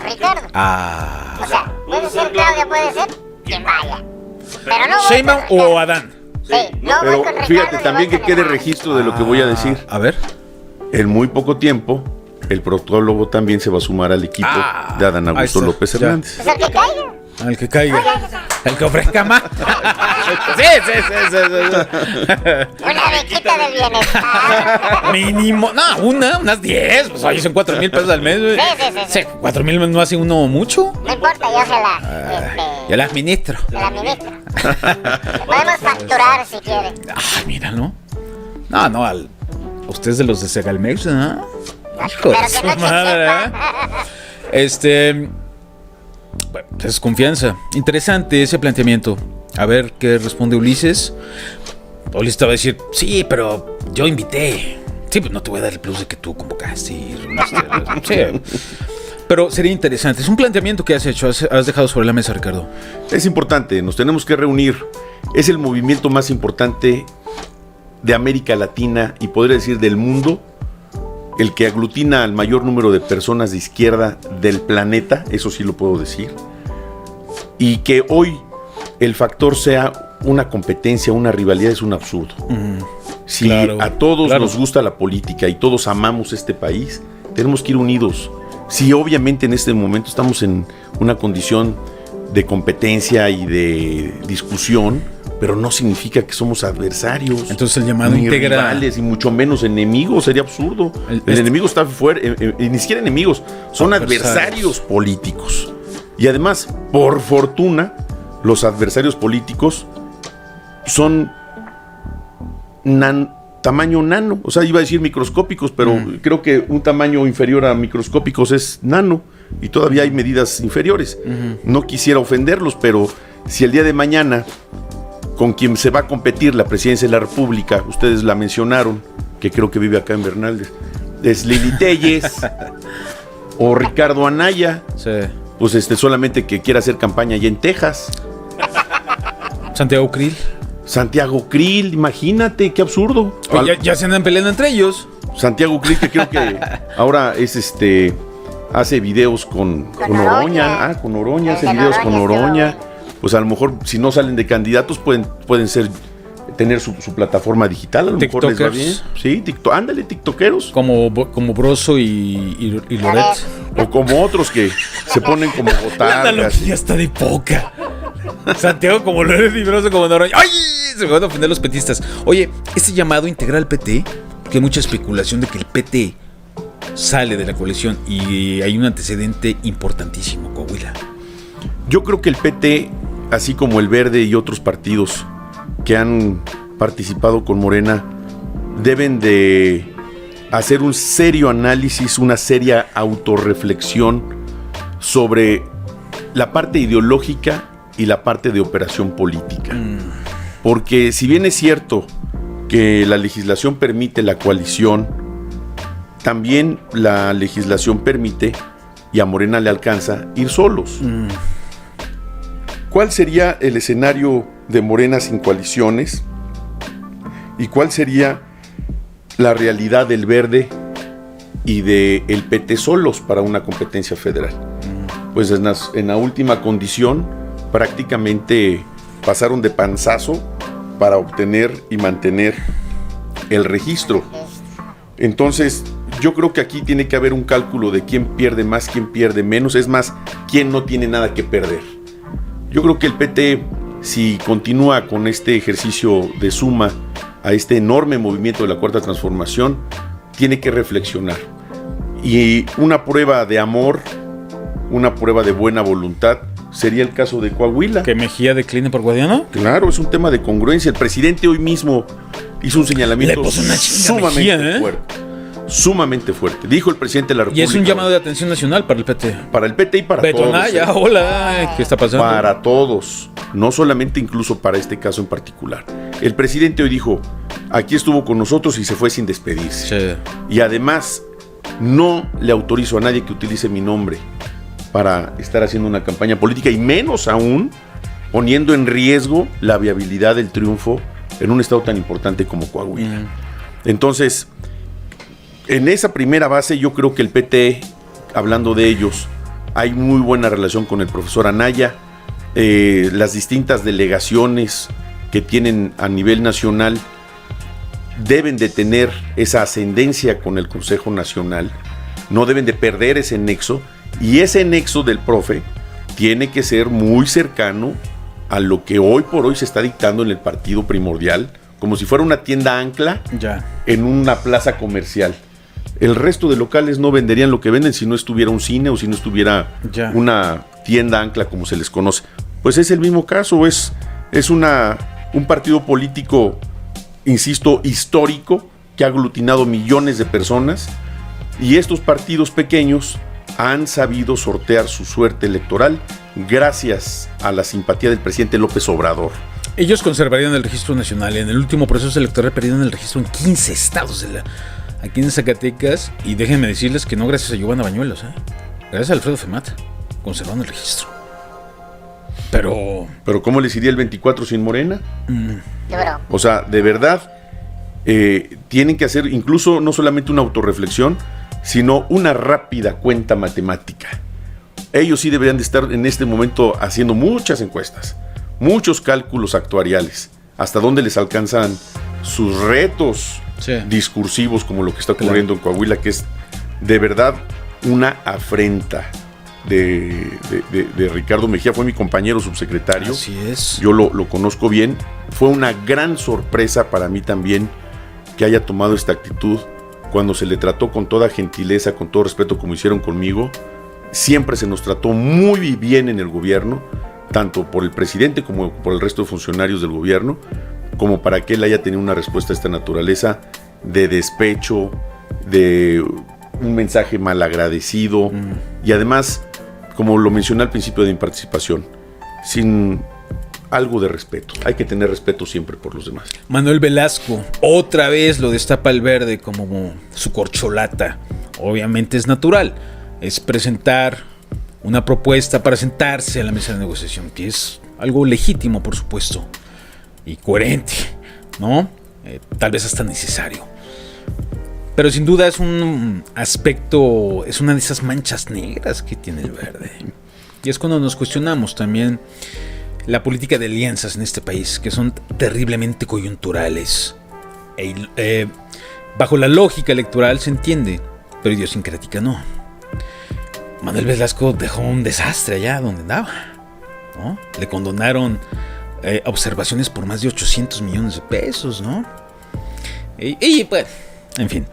Ricardo. O sea, puede ser Claudia, puede ser quien vaya. Pero no voy ¿Sheinbaum con o Ricardo. Adán? Sí, no voy Pero con Ricardo. fíjate, ni también voy que con quede Ebrard. registro de lo que voy a decir. A ver. En muy poco tiempo, el proctólogo también se va a sumar al equipo de Adán ahí Augusto está, López ya. Hernández. Pues el que caiga. Al que caiga. El que ofrezca más. Sí. Una bequita del bienestar. Mínimo. No, unas 10. Pues oye, son 4,000 pesos al mes, güey. Sí. 4,000 no hace uno mucho. No importa, yo se la. Ya la administro. Se la ministro. Podemos facturar si quiere. Ay, mira, ¿no? No, ustedes de los de Segalmex, ¿no? Hijo de Pero su que no te madre, ¿eh? Bueno, es confianza. Interesante ese planteamiento. A ver qué responde Ulises. Ulises te va a decir, sí, pero yo invité. Sí, pues no te voy a dar el plus de que tú convocaste y reuniste. Sí. Pero sería interesante. Es un planteamiento que has hecho, has dejado sobre la mesa, Ricardo. Es importante, nos tenemos que reunir. Es el movimiento más importante de América Latina y podría decir del mundo, el que aglutina al mayor número de personas de izquierda del planeta, eso sí lo puedo decir, y que hoy el factor sea una competencia, una rivalidad, es un absurdo. Si claro, a todos claro. nos gusta la política y todos amamos este país, tenemos que ir unidos. Si obviamente en este momento estamos en una condición de competencia y de discusión, pero no significa que somos adversarios. Entonces el llamado ni integra. rivales y mucho menos enemigos, sería absurdo. El enemigo está fuera, ni siquiera enemigos, son adversarios políticos. Y además, por fortuna, los adversarios políticos son tamaño nano. O sea, iba a decir microscópicos, pero creo que un tamaño inferior a microscópicos es nano. Y todavía hay medidas inferiores. No quisiera ofenderlos, pero si el día de mañana, con quien se va a competir la presidencia de la República, ustedes la mencionaron, que creo que vive acá en Bernaldez, es Lili Telles o Ricardo Anaya, Sí. pues solamente que quiera hacer campaña allá en Texas. Santiago Krill. Santiago Krill, imagínate, qué absurdo. Oye, ya se andan peleando entre ellos. Santiago Krill, que creo que ahora es hace videos con Oroña. Con Oroña, hace videos con Oroña. Pues a lo mejor, si no salen de candidatos, pueden tener su plataforma digital. A lo mejor les va bien. Sí, ándale, tiktokeros. Como Broso y Loret. O como otros que se ponen como La botargas. analogía está de poca. Santiago como Loret y Broso como Noroña. ¡Ay! Se me van a ofender los petistas. Oye, este llamado integral al PT, que hay mucha especulación de que el PT sale de la coalición y hay un antecedente importantísimo, Coahuila. Yo creo que el PT, así como el Verde y otros partidos que han participado con Morena, deben de hacer un serio análisis, una seria autorreflexión sobre la parte ideológica y la parte de operación política. Porque si bien es cierto que la legislación permite la coalición, también la legislación permite, y a Morena le alcanza, ir solos. ¿Cuál sería el escenario de Morena sin coaliciones? ¿Y cuál sería la realidad del Verde y del PT solos para una competencia federal? Pues en la última condición prácticamente pasaron de panzazo para obtener y mantener el registro. Entonces, yo creo que aquí tiene que haber un cálculo de quién pierde más, quién pierde menos, es más, quién no tiene nada que perder. Yo creo que el PT, si continúa con este ejercicio de suma a este enorme movimiento de la Cuarta Transformación, tiene que reflexionar. Y una prueba de amor, una prueba de buena voluntad, sería el caso de Coahuila. ¿Que Mejía decline por Guadiana? Claro, es un tema de congruencia. El presidente hoy mismo hizo un señalamiento Le puso una chinga sumamente Mejía, fuerte. Sumamente fuerte. Dijo el presidente de la República. Y es un llamado de atención nacional para el PT. Para el PT y para Beto todos. Anaya, hola, ¿qué está pasando? Para todos, no solamente incluso para este caso en particular. El presidente hoy dijo, aquí estuvo con nosotros y se fue sin despedirse. Sí. Y además, no le autorizo a nadie que utilice mi nombre para estar haciendo una campaña política y menos aún poniendo en riesgo la viabilidad del triunfo en un estado tan importante como Coahuila. Entonces, en esa primera base yo creo que el PT, hablando de ellos, hay muy buena relación con el profesor Anaya. Las distintas delegaciones que tienen a nivel nacional deben de tener esa ascendencia con el Consejo Nacional, no deben de perder ese nexo, y ese nexo del profe tiene que ser muy cercano a lo que hoy por hoy se está dictando en el partido primordial, como si fuera una tienda ancla en una plaza comercial. El resto de locales no venderían lo que venden si no estuviera un cine o si no estuviera una tienda ancla como se les conoce. Pues es el mismo caso, es un partido político, insisto, histórico, que ha aglutinado millones de personas, y estos partidos pequeños han sabido sortear su suerte electoral gracias a la simpatía del presidente López Obrador. Ellos conservarían el registro nacional. En el último proceso electoral perdieron el registro en 15 estados aquí en Zacatecas, y déjenme decirles que no gracias a Giovanna Bañuelos, gracias a Alfredo Femat, conservando el registro. Pero ¿cómo les iría el 24 sin Morena? Duro. O sea, de verdad, tienen que hacer incluso no solamente una autorreflexión, sino una rápida cuenta matemática. Ellos sí deberían de estar en este momento haciendo muchas encuestas, muchos cálculos actuariales, hasta dónde les alcanzan sus retos discursivos, como lo que está ocurriendo en Coahuila, que es de verdad una afrenta de Ricardo Mejía. Fue mi compañero subsecretario. Así es. Yo lo conozco bien. Fue una gran sorpresa para mí también que haya tomado esta actitud cuando se le trató con toda gentileza, con todo respeto, como hicieron conmigo. siempre se nos trató muy bien en el gobierno, tanto por el presidente como por el resto de funcionarios del gobierno, como para que él haya tenido una respuesta de esta naturaleza de despecho, de un mensaje malagradecido y además, como lo mencioné al principio, de imparticipación, sin algo de respeto. Hay que tener respeto siempre por los demás. Manuel Velasco, otra vez lo destapa el Verde como su corcholata. Obviamente es natural, es presentar una propuesta para sentarse a la mesa de negociación, que es algo legítimo, por supuesto, y coherente, ¿no? Tal vez hasta necesario. Pero sin duda es un aspecto, es una de esas manchas negras que tiene el Verde. Y es cuando nos cuestionamos también la política de alianzas en este país, que son terriblemente coyunturales. Bajo la lógica electoral se entiende, pero idiosincrática no. Manuel Velasco dejó un desastre allá donde andaba, ¿no? Le condonaron observaciones por más de 800 millones de pesos, ¿no? Y pues, en fin.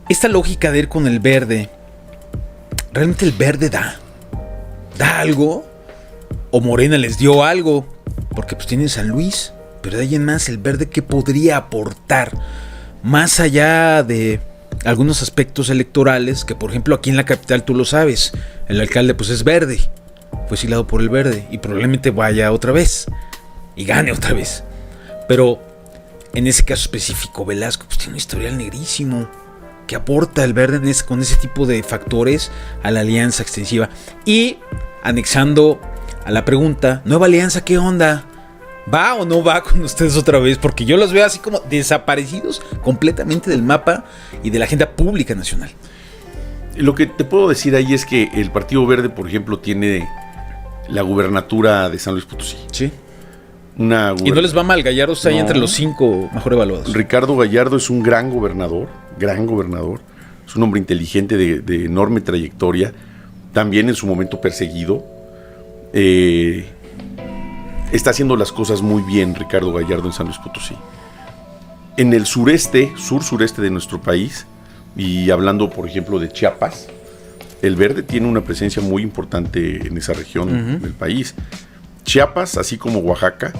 Esta lógica de ir con el Verde, ¿realmente el Verde da algo? ¿O Morena les dio algo? Porque pues tienen San Luis, pero de ahí en más, el Verde, ¿qué podría aportar? Más allá de algunos aspectos electorales, que por ejemplo aquí en la capital tú lo sabes, el alcalde pues es verde, fue silado por el Verde y probablemente vaya otra vez y gane otra vez. Pero en ese caso específico, Velasco pues tiene un historial negrísimo. ¿Qué aporta el Verde con ese tipo de factores a la alianza extensiva? Y anexando a la pregunta, ¿nueva alianza qué onda? ¿Va o no va con ustedes otra vez? Porque yo los veo así como desaparecidos completamente del mapa y de la agenda pública nacional. Lo que te puedo decir ahí es que el Partido Verde, por ejemplo, tiene la gubernatura de San Luis Potosí. Sí. Y no les va mal, Gallardo está ahí entre los 5 mejor evaluados. Ricardo Gallardo es un gran gobernador. Es un hombre inteligente de enorme trayectoria, también en su momento perseguido. Está haciendo las cosas muy bien Ricardo Gallardo en San Luis Potosí. En el sur-sureste de nuestro país, y hablando por ejemplo de Chiapas, el Verde tiene una presencia muy importante en esa región del país. Chiapas, así como Oaxaca,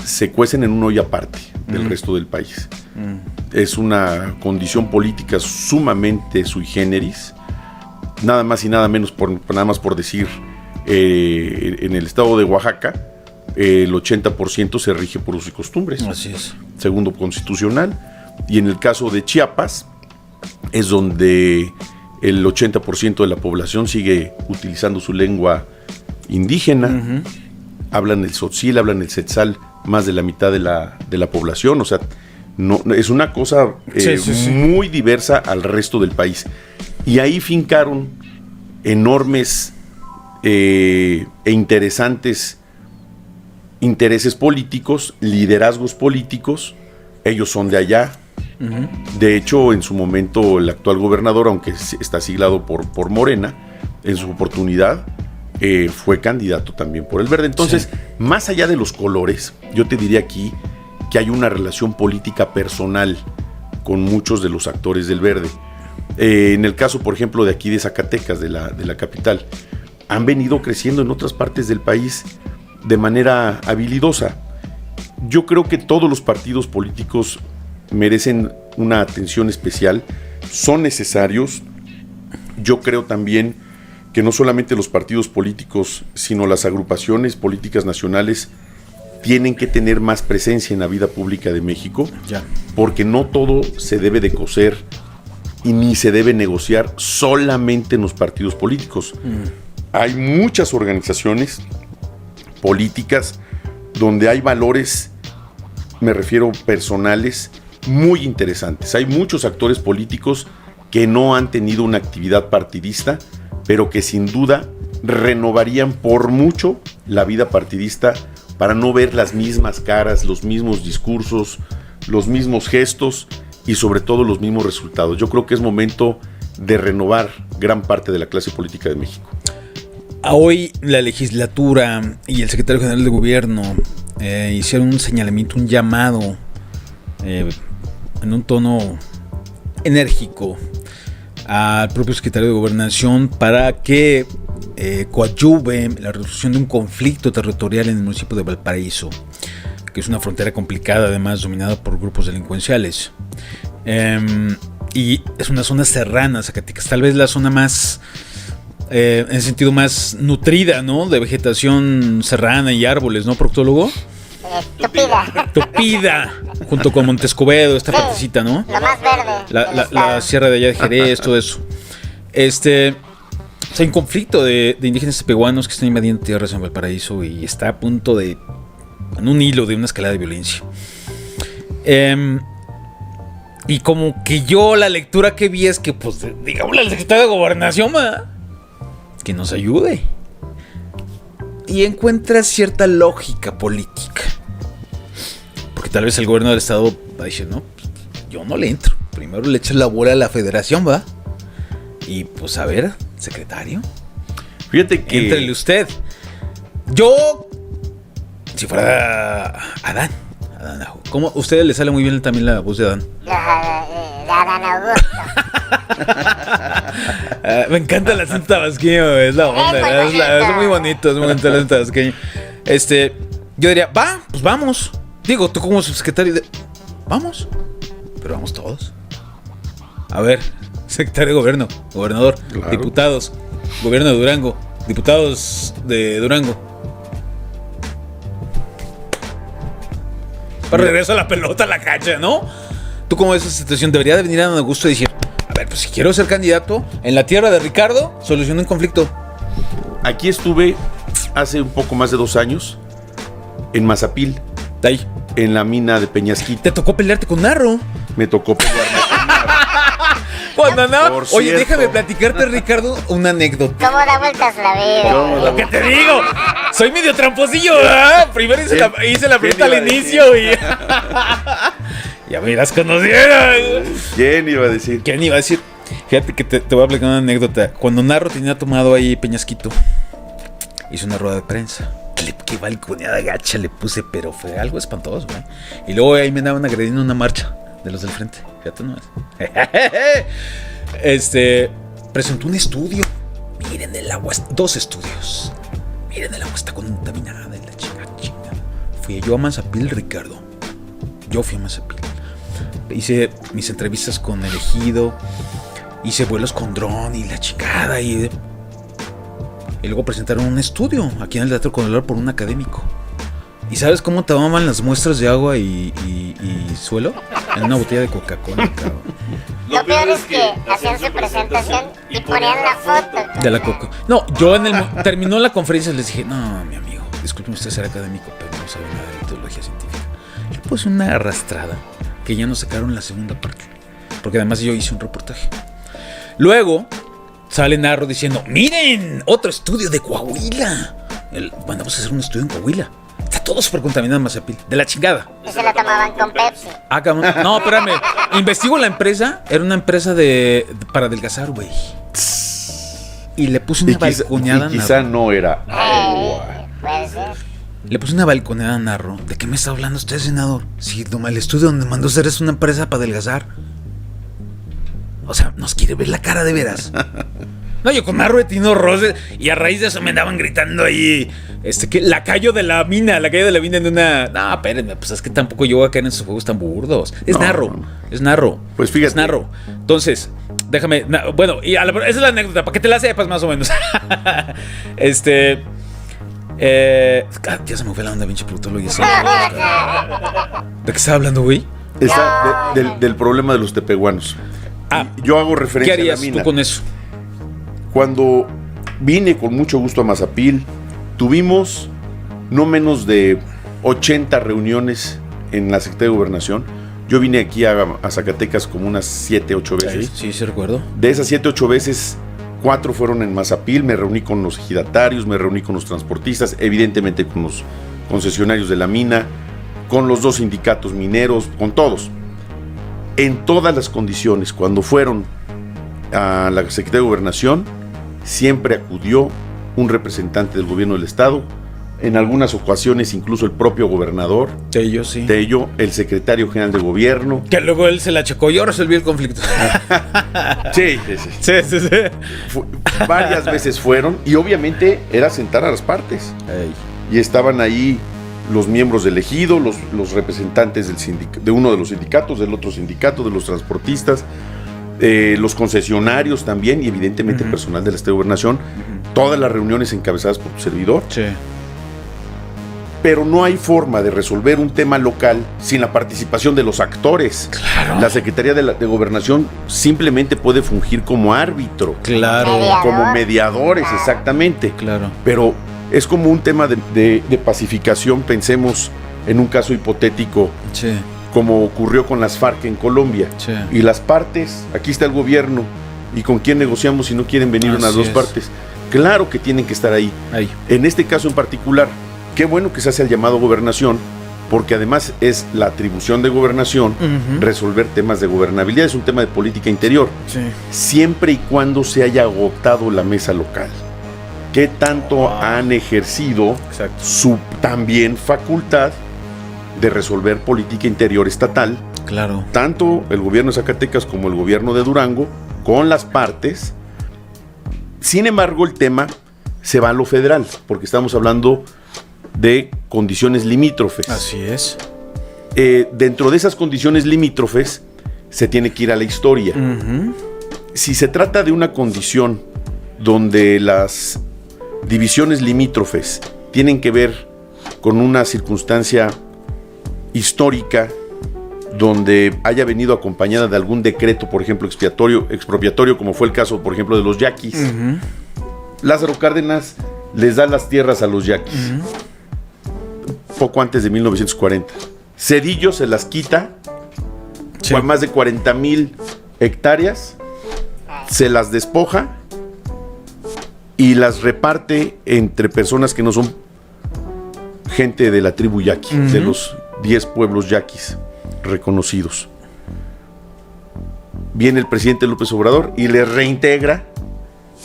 se cuecen en un hoyo aparte del resto del país. Es una condición política sumamente sui generis, nada más y nada menos nada más por decir, en el estado de Oaxaca, el 80% se rige por usos y costumbres. Así es. Segundo constitucional. Y en el caso de Chiapas, es donde el 80% de la población sigue utilizando su lengua indígena. Hablan el tzotzil, hablan el tzetzal, más de la mitad de la población. O sea, no, es una cosa muy diversa al resto del país. Y ahí fincaron enormes e interesantes intereses políticos, liderazgos políticos. Ellos son de allá. De hecho, en su momento, el actual gobernador, aunque está siglado por Morena, en su oportunidad fue candidato también por el Verde. Entonces, más allá de los colores, yo te diría aquí que hay una relación política personal con muchos de los actores del Verde. En el caso, por ejemplo, de aquí de Zacatecas, de la capital, han venido creciendo en otras partes del país de manera habilidosa. Yo creo que todos los partidos políticos merecen una atención especial, son necesarios. Yo creo también que no solamente los partidos políticos, sino las agrupaciones políticas nacionales tienen que tener más presencia en la vida pública de México, porque no todo se debe de coser y ni se debe negociar solamente en los partidos políticos. Hay muchas organizaciones políticas donde hay valores, me refiero personales, muy interesantes. Hay muchos actores políticos que no han tenido una actividad partidista, pero que sin duda renovarían por mucho la vida partidista para no ver las mismas caras, los mismos discursos, los mismos gestos y sobre todo los mismos resultados. Yo creo que es momento de renovar gran parte de la clase política de México. Hoy la legislatura y el secretario general de gobierno hicieron un señalamiento, un llamado en un tono enérgico al propio secretario de Gobernación para que coadyuve la resolución de un conflicto territorial en el municipio de Valparaíso, que es una frontera complicada, además dominada por grupos delincuenciales. Y es una zona serrana, Zacatecas, tal vez la zona más, en el sentido más nutrida, ¿no? De vegetación serrana y árboles, ¿no, proctólogo? Tupida, junto con Montescobedo, esta partecita, ¿no? Lo más verde. La sierra de allá de Jerez, todo eso. Hay un conflicto de indígenas tepehuanos que están invadiendo tierras en Valparaíso y está a punto de, en un hilo de una escalada de violencia. Y como que yo la lectura que vi es que, pues, digámosle al secretario de Gobernación, que nos ayude. Y encuentra cierta lógica política. Porque tal vez el gobierno del estado va a decir, no, pues, yo no le entro. Primero le echas la bola a la federación, ¿va? Y pues a ver, secretario, fíjate que éntrele usted. Yo, si fuera Adán, ¿cómo a ustedes le sale muy bien también la voz de Adán? Adán Augusto. Me encanta el acento tabasqueño, es la onda, es muy bonito, es muy bonito el acento tabasqueño. Yo diría, pues vamos. Digo, tú como subsecretario vamos, pero vamos todos. A ver, secretario de gobierno, gobernador, claro. Diputados, gobierno de Durango, diputados de Durango. Para regreso a la pelota, a la cancha, ¿no? ¿Tú cómo ves esa situación? Debería de venir a Don Augusto y decir, a ver, pues si quiero ser candidato, en la tierra de Ricardo, solucioné un conflicto. Aquí estuve hace un poco más de 2 años, en Mazapil, ahí, en la mina de Peñasquito. ¿Te tocó pelearte con Narro? Me tocó pelearme con Narro. Cuando no, oye, déjame platicarte, Ricardo, una anécdota. ¿Cómo da vueltas la vida? Lo que te digo, soy medio tramposillo, ¿verdad? Primero hice la pregunta al inicio y ya me las conocieron. ¿Quién iba a decir? Fíjate que te voy a platicar una anécdota. Cuando Narro tenía tomado ahí Peñasquito, hizo una rueda de prensa. Qué balconeada gacha le puse, pero fue algo espantoso, ¿eh? Y luego ahí me andaban agrediendo una marcha de los del frente. Fíjate nomás. Presentó un estudio. Miren el agua, 2 estudios. Miren el agua está contaminada y la chingada. Fui yo a Mazapil, Ricardo. Yo fui a Mazapil. Hice mis entrevistas con el ejido. Hice vuelos con dron y la chingada. Y luego presentaron un estudio aquí en el Teatro Condelar por un académico. ¿Y sabes cómo tomaban las muestras de agua y suelo? En una botella de Coca-Cola, cabrón. Lo peor es que hacían su presentación y ponían la foto de la Coca. No, yo terminó la conferencia y les dije, no, mi amigo, disculpen usted ser académico, pero no sabe nada de metodología científica. Le puse una arrastrada que ya nos sacaron la segunda parte, porque además yo hice un reportaje. Luego sale Narro diciendo, miren, otro estudio de Coahuila. Mandamos a hacer un estudio en Coahuila. Está todo súper contaminado en Mazapil. De la chingada. Y se la tomaban con Pepsi. No, espérame. Investigo la empresa. Era una empresa para adelgazar, güey. Y le puse una balconeada a Narro. Quizá no era agua. Puede ser. Le puse una balconeada a Narro. ¿De qué me está hablando usted, senador? Si el estudio donde mandó hacer es una empresa para adelgazar. O sea, nos quiere ver la cara de veras. No, yo con Narro he tenido roces y a raíz de eso me andaban gritando ahí, que la callo de la mina en una... No, espérenme, pues es que tampoco yo voy a caer en esos juegos tan burdos. Es Narro. Pues fíjate. Es Narro. Entonces, déjame... Bueno, esa es la anécdota, para que te la sepas más o menos. Ya se me fue la onda, pinche putólogo. ¿De qué estaba hablando, güey? Del problema de los tepehuanos. Yo hago referencia a la mina. ¿Qué harías tú con eso? Cuando vine con mucho gusto a Mazapil, tuvimos no menos de 80 reuniones en la Secretaría de Gobernación. Yo vine aquí a Zacatecas como unas 7, 8 veces. Sí, recuerdo. De esas 7, 8 veces, 4 fueron en Mazapil. Me reuní con los ejidatarios, me reuní con los transportistas, evidentemente con los concesionarios de la mina, con los 2 sindicatos mineros, con todos. En todas las condiciones, cuando fueron a la Secretaría de Gobernación, siempre acudió un representante del gobierno del estado en algunas ocasiones incluso el propio gobernador. Tello, sí. Tello, el secretario general de gobierno. Que luego él se la checó, yo resolví el conflicto. Sí. Varias veces fueron, y obviamente era sentar a las partes. Ey. Y estaban ahí los miembros del ejido, los representantes de uno de los sindicatos, del otro sindicato, de los transportistas, los concesionarios también, y evidentemente el personal de la Secretaría de Gobernación. Todas las reuniones encabezadas por tu servidor. Sí. Pero no hay forma de resolver un tema local sin la participación de los actores. Claro. La Secretaría de Gobernación simplemente puede fungir como árbitro, Claro. Mediador. como mediadores, exactamente. Claro. Pero es como un tema de pacificación. Pensemos en un caso hipotético, Sí. como ocurrió con las FARC en Colombia. Sí. Y las partes, aquí está el gobierno, ¿y con quién negociamos si no quieren venir Así unas dos es. partes? Claro que tienen que estar ahí. Ahí. En este caso en particular, qué bueno que se hace el llamado gobernación, porque además es la atribución de gobernación resolver temas de gobernabilidad, es un tema de política interior, Sí. siempre y cuando se haya agotado la mesa local. ¿Qué tanto han ejercido Exacto. su también facultad de resolver política interior estatal, Claro. tanto el gobierno de Zacatecas como el gobierno de Durango, con las partes? Sin embargo, el tema se va a lo federal, porque estamos hablando de condiciones limítrofes. Así es. Dentro de esas condiciones limítrofes se tiene que ir a la historia. Si se trata de una condición donde las divisiones limítrofes tienen que ver con una circunstancia histórica donde haya venido acompañada de algún decreto, por ejemplo, expropiatorio, como fue el caso, por ejemplo, de los yaquis. Lázaro Cárdenas les da las tierras a los yaquis poco antes de 1940. Cedillo se las quita, Sí. con más de 40,000 hectáreas, se las despoja y las reparte entre personas que no son gente de la tribu yaqui, de los 10 pueblos yaquis reconocidos. Viene el presidente López Obrador y le reintegra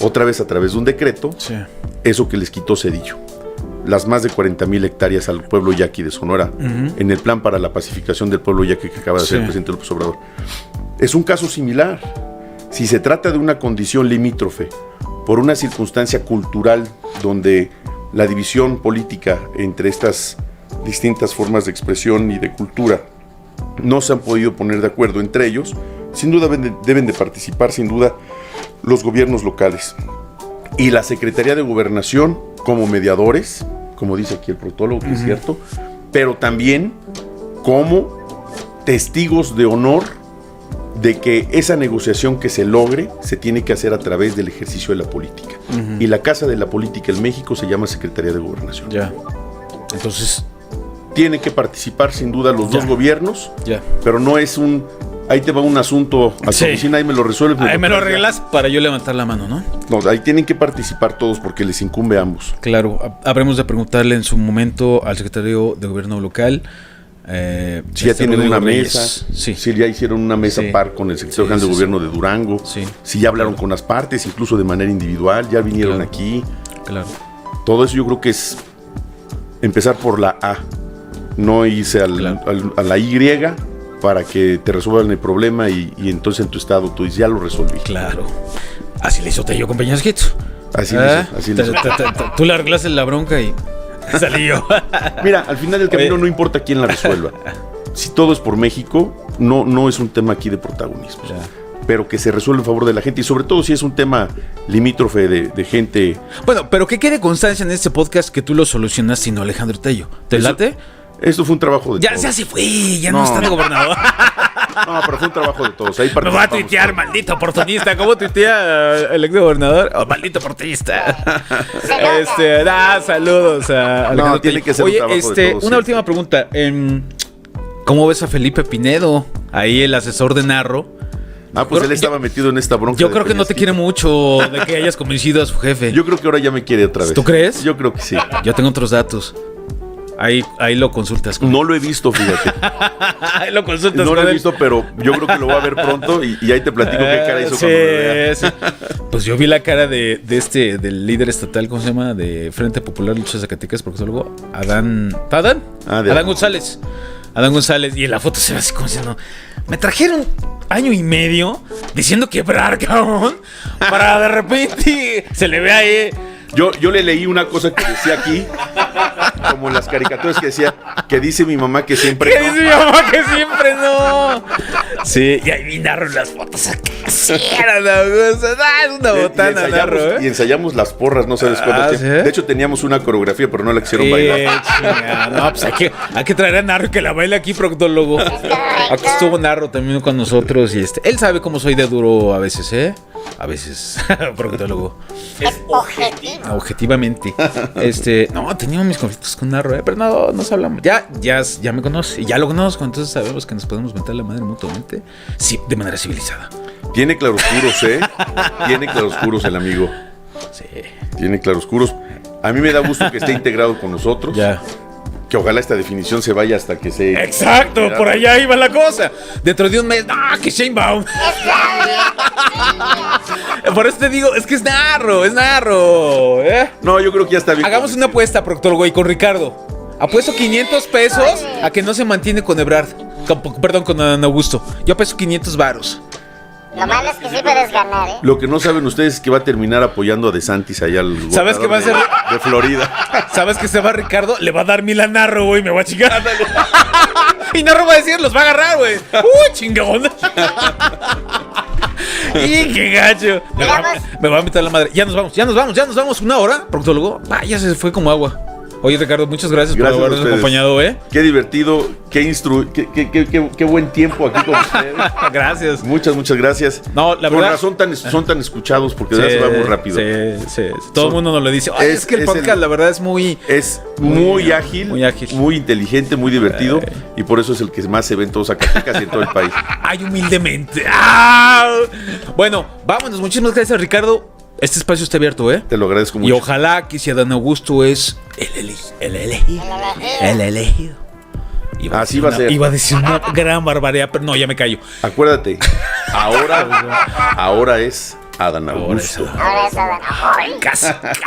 otra vez a través de un decreto Sí. eso que les quitó Cedillo, las más de 40,000 hectáreas al pueblo yaqui de Sonora, en el plan para la pacificación del pueblo yaqui que acaba de hacer el presidente López Obrador. Es un caso similar. Si se trata de una condición limítrofe por una circunstancia cultural donde la división política entre estas distintas formas de expresión y de cultura no se han podido poner de acuerdo entre ellos, sin duda deben de participar, sin duda, los gobiernos locales y la Secretaría de Gobernación como mediadores, como dice aquí el protólogo, que es cierto, pero también como testigos de honor de que esa negociación que se logre se tiene que hacer a través del ejercicio de la política. Y la casa de la política en México se llama Secretaría de Gobernación. Ya. Entonces, Tiene que participar sin duda los dos gobiernos, ya. pero no es un... Ahí te va un asunto a tu Sí. oficina, ahí me lo resuelves. Ahí me lo traes ya. arreglas para yo levantar la mano, ¿no? No, ahí tienen que participar todos porque les incumbe a ambos. Claro, habremos de preguntarle en su momento al secretario de gobierno local. Si ya tienen Rodrigo una Reyes. mesa, Sí. si ya hicieron una mesa Sí. par con el secretario general de sí, gobierno de Durango, Sí. si ya hablaron con las partes, incluso de manera individual, ya vinieron Claro. aquí. Claro. Todo eso yo creo que es empezar por la A, no irse a la Y para que te resuelvan el problema y entonces en tu estado tú dices, ya lo resolví. Claro. Así le hizo Tello, compañerosquito. Así le hizo, así le hizo. Tú le arreglaste la bronca y salí yo. Mira, al final del camino Oye. no importa quién la resuelva. Si todo es por México, no es un tema aquí de protagonismo. Ya. Pero que se resuelva en favor de la gente y sobre todo si es un tema limítrofe de gente. Bueno, pero que quede constancia en este podcast que tú lo solucionaste y no Alejandro Tello. ¿Te Eso- late? Esto fue un trabajo de Ya, todos. ya se fue, ya no, No. está de gobernador. No, pero fue un trabajo de todos. Ahí Me va a participamos tuitear, todos. maldito oportunista. ¿Cómo tuitea el ex gobernador? Oh, maldito oportunista. Saludos a Alejandro tiene Tello. que ser un Oye, trabajo de todos, una sí. última pregunta. ¿Cómo ves a Felipe Pinedo? Ahí el asesor de Narro. Ah, pues Creo- él estaba metido en esta bronca. Yo de creo que no te Peñasquito. quiere mucho de que hayas convencido a su jefe. Yo creo que ahora ya me quiere otra vez. ¿Tú crees? Yo creo que sí. Yo tengo otros datos. Ahí lo consultas. No lo he visto, fíjate. Ahí lo consultas. No lo con he él. visto, pero yo creo que lo voy a ver pronto y ahí te platico qué cara hizo Sí, cuando lo vea. sí. Pues yo vi la cara del líder estatal, ¿cómo se llama? De Frente Popular Lucha de Zacatecas, porque luego Adán González. Adán González, y en la foto se ve así como diciendo, me trajeron año y medio diciendo quebrar, cabrón, para de repente se le ve ahí. Yo le leí una cosa que decía aquí, como en las caricaturas que decía, que dice mi mamá que siempre ¿Qué no. dice mi mamá que siempre no? Sí, y ahí vi Narro en las fotos acá. Sí, era es una botana, Narro, Y ensayamos las porras, no sabes cuánto tiempo. ¿sí? De hecho, teníamos una coreografía, pero no la quisieron bailar. Chingada. No, pues hay que traer a Narro que la baile aquí, proctólogo. Aquí estuvo Narro también con nosotros y él sabe cómo soy de duro a veces, ¿eh? A veces, proctólogo. Es objetivo. Objetivamente. No, teníamos mis conflictos con Narro, pero no nos hablamos. Ya me conoce, ya lo conozco, entonces sabemos que nos podemos mentar la madre mutuamente. Sí, de manera civilizada. Tiene claroscuros, ¿eh? Tiene claroscuros el amigo. Sí. Tiene claroscuros. A mí me da gusto que esté integrado con nosotros. Ya. Que ojalá esta definición se vaya hasta que se... Exacto, por allá iba la cosa. Dentro de un mes, que Sheinbaum. Por eso te digo, es que es Narro, ¿eh? No, yo creo que ya está bien. Hagamos una apuesta, proctólogo, y con Ricardo. Apuesto 500 pesos a que no se mantiene con Ebrard. Perdón, con Adán Augusto. Yo apuesto 500 varos. Lo malo es que sí puedes ganar, ¿eh? Lo que no saben ustedes es que va a terminar apoyando a DeSantis allá al ¿Sabes qué va a hacer? de Florida. ¿Sabes que se va Ricardo? Le va a dar 1000 a Narro, güey, me va a chingar. Y Narro va a decir, los va a agarrar, güey. Chingón. Y qué gacho. Me va a meter la madre. Ya nos vamos. Una hora, proctólogo. Vaya, se fue como agua. Oye, Ricardo, muchas gracias por habernos a ustedes. acompañado, ¿eh? Qué divertido, qué buen tiempo aquí con ustedes. Gracias. Muchas gracias. No, la con verdad. razón son tan escuchados porque de verdad se va muy rápido. Sí. Todo el mundo nos lo dice. Ay, es que el podcast, la verdad, es muy ágil, muy muy inteligente, muy divertido. Y por eso es el que más se ve en todo Zacatecas y en todo el país. Ay, humildemente. Bueno, vámonos. Muchísimas gracias, Ricardo. Este espacio está abierto, ¿eh? Te lo agradezco mucho. Y ojalá que si Adán Augusto es el elegido. Así va a ser. Iba a decir una gran barbaridad, pero no, ya me callo. Acuérdate, ahora es Adán Augusto. Ahora es Adán. Ay.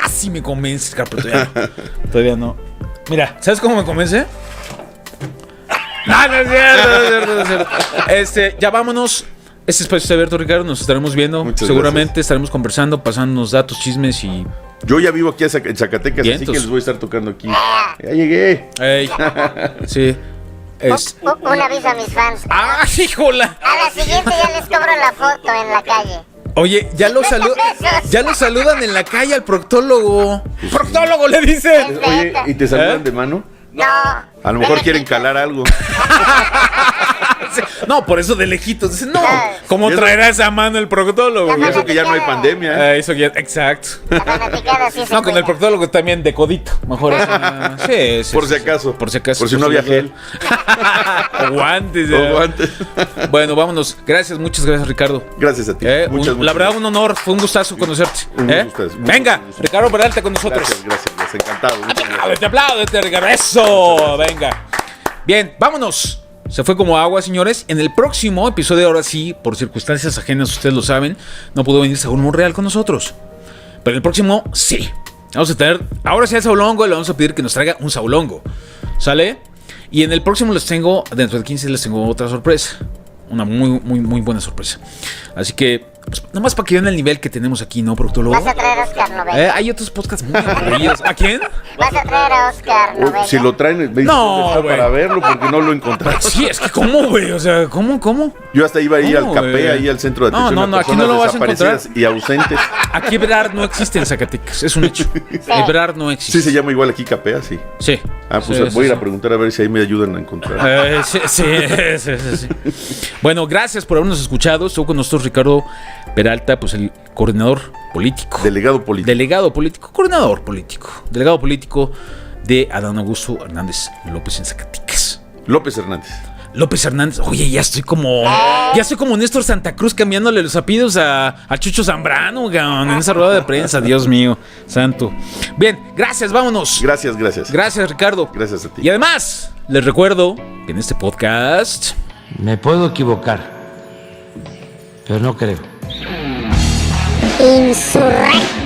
Casi me convence, pero todavía no. Mira, ¿sabes cómo me convence? No es cierto. Ya vámonos. Este espacio está abierto, Ricardo. Nos estaremos viendo. Muchas seguramente gracias. Estaremos conversando, pasándonos datos, chismes y. Yo ya vivo aquí en Zacatecas, Vientos. así que les voy a estar tocando aquí. Ya llegué. Ey. Sí. Un aviso a mis fans. ¡Ah, híjola! A la siguiente ya les cobro la foto en la calle. Oye, ya lo saludan en la calle al proctólogo. ¡Proctólogo! Le dicen. Oye, ¿y te saludan de mano? No. A lo mejor quieren calar algo. No, por eso de lejitos. Dicen, no, ¿cómo traerá esa mano el proctólogo? Y eso que ya no hay pandemia. Eso ya, exacto. La fanaticada sí se No, con cuida. el proctólogo también de codito. Mejor así. Sí, Por si acaso. Por si acaso. Por si no había gel. O guantes. O guantes. Bueno, vámonos. Gracias, muchas gracias, Ricardo. Gracias a ti. Muchas la verdad, un honor. Fue un gustazo conocerte. Un gustazo. Venga, Muchas Ricardo Peralta con nosotros. Gracias. Encantado. Muchas gracias. Apláudete, Ricardo. Eso. Venga. Bien, vámonos. Se fue como agua, señores. En el próximo episodio, ahora sí, por circunstancias ajenas, ustedes lo saben, no pudo venir Saúl Monreal con nosotros. Pero en el próximo, sí. Vamos a tener, ahora sí al Saulongo, le vamos a pedir que nos traiga un Saulongo. ¿Sale? Y en el próximo dentro de 15 les tengo otra sorpresa. Una muy buena sorpresa. Así que, pues, nomás para que vean el nivel que tenemos aquí, ¿no, proctólogo? Vas a traer a Oscar Novella. Hay otros podcasts muy aburridos. ¿A quién? Vas a traer a Oscar Novella. Si lo traen, me No, dicen güey. para verlo porque no lo encontré. Sí, es que ¿cómo, güey? O sea, ¿cómo? Yo hasta iba ahí al No, CAPE, güey. ahí al centro de No, atención no, a aquí personas no lo vas a desaparecidas y ausentes. Aquí Ebrard no existe en Zacatecas, es un hecho. Ebrard no existe. Sí, se llama igual aquí CAPEA, sí. Sí. Ah, pues Sí, voy a ir sí. a preguntar a ver si ahí me ayudan a encontrar. Sí. Bueno, gracias por habernos escuchado. Estuvo con nosotros Ricardo Peralta, pues el coordinador político. Delegado político. Delegado político de Adán Augusto Hernández López en Zacatecas. López Hernández. López Hernández. Oye, ya estoy como Néstor Santa Cruz cambiándole los apellidos a Chucho Zambrano, en esa rueda de prensa. Dios mío, santo. Bien, gracias, vámonos. Gracias. Gracias, Ricardo. Gracias a ti. Y además, les recuerdo que en este podcast... Me puedo equivocar, pero no creo. Insurrecto.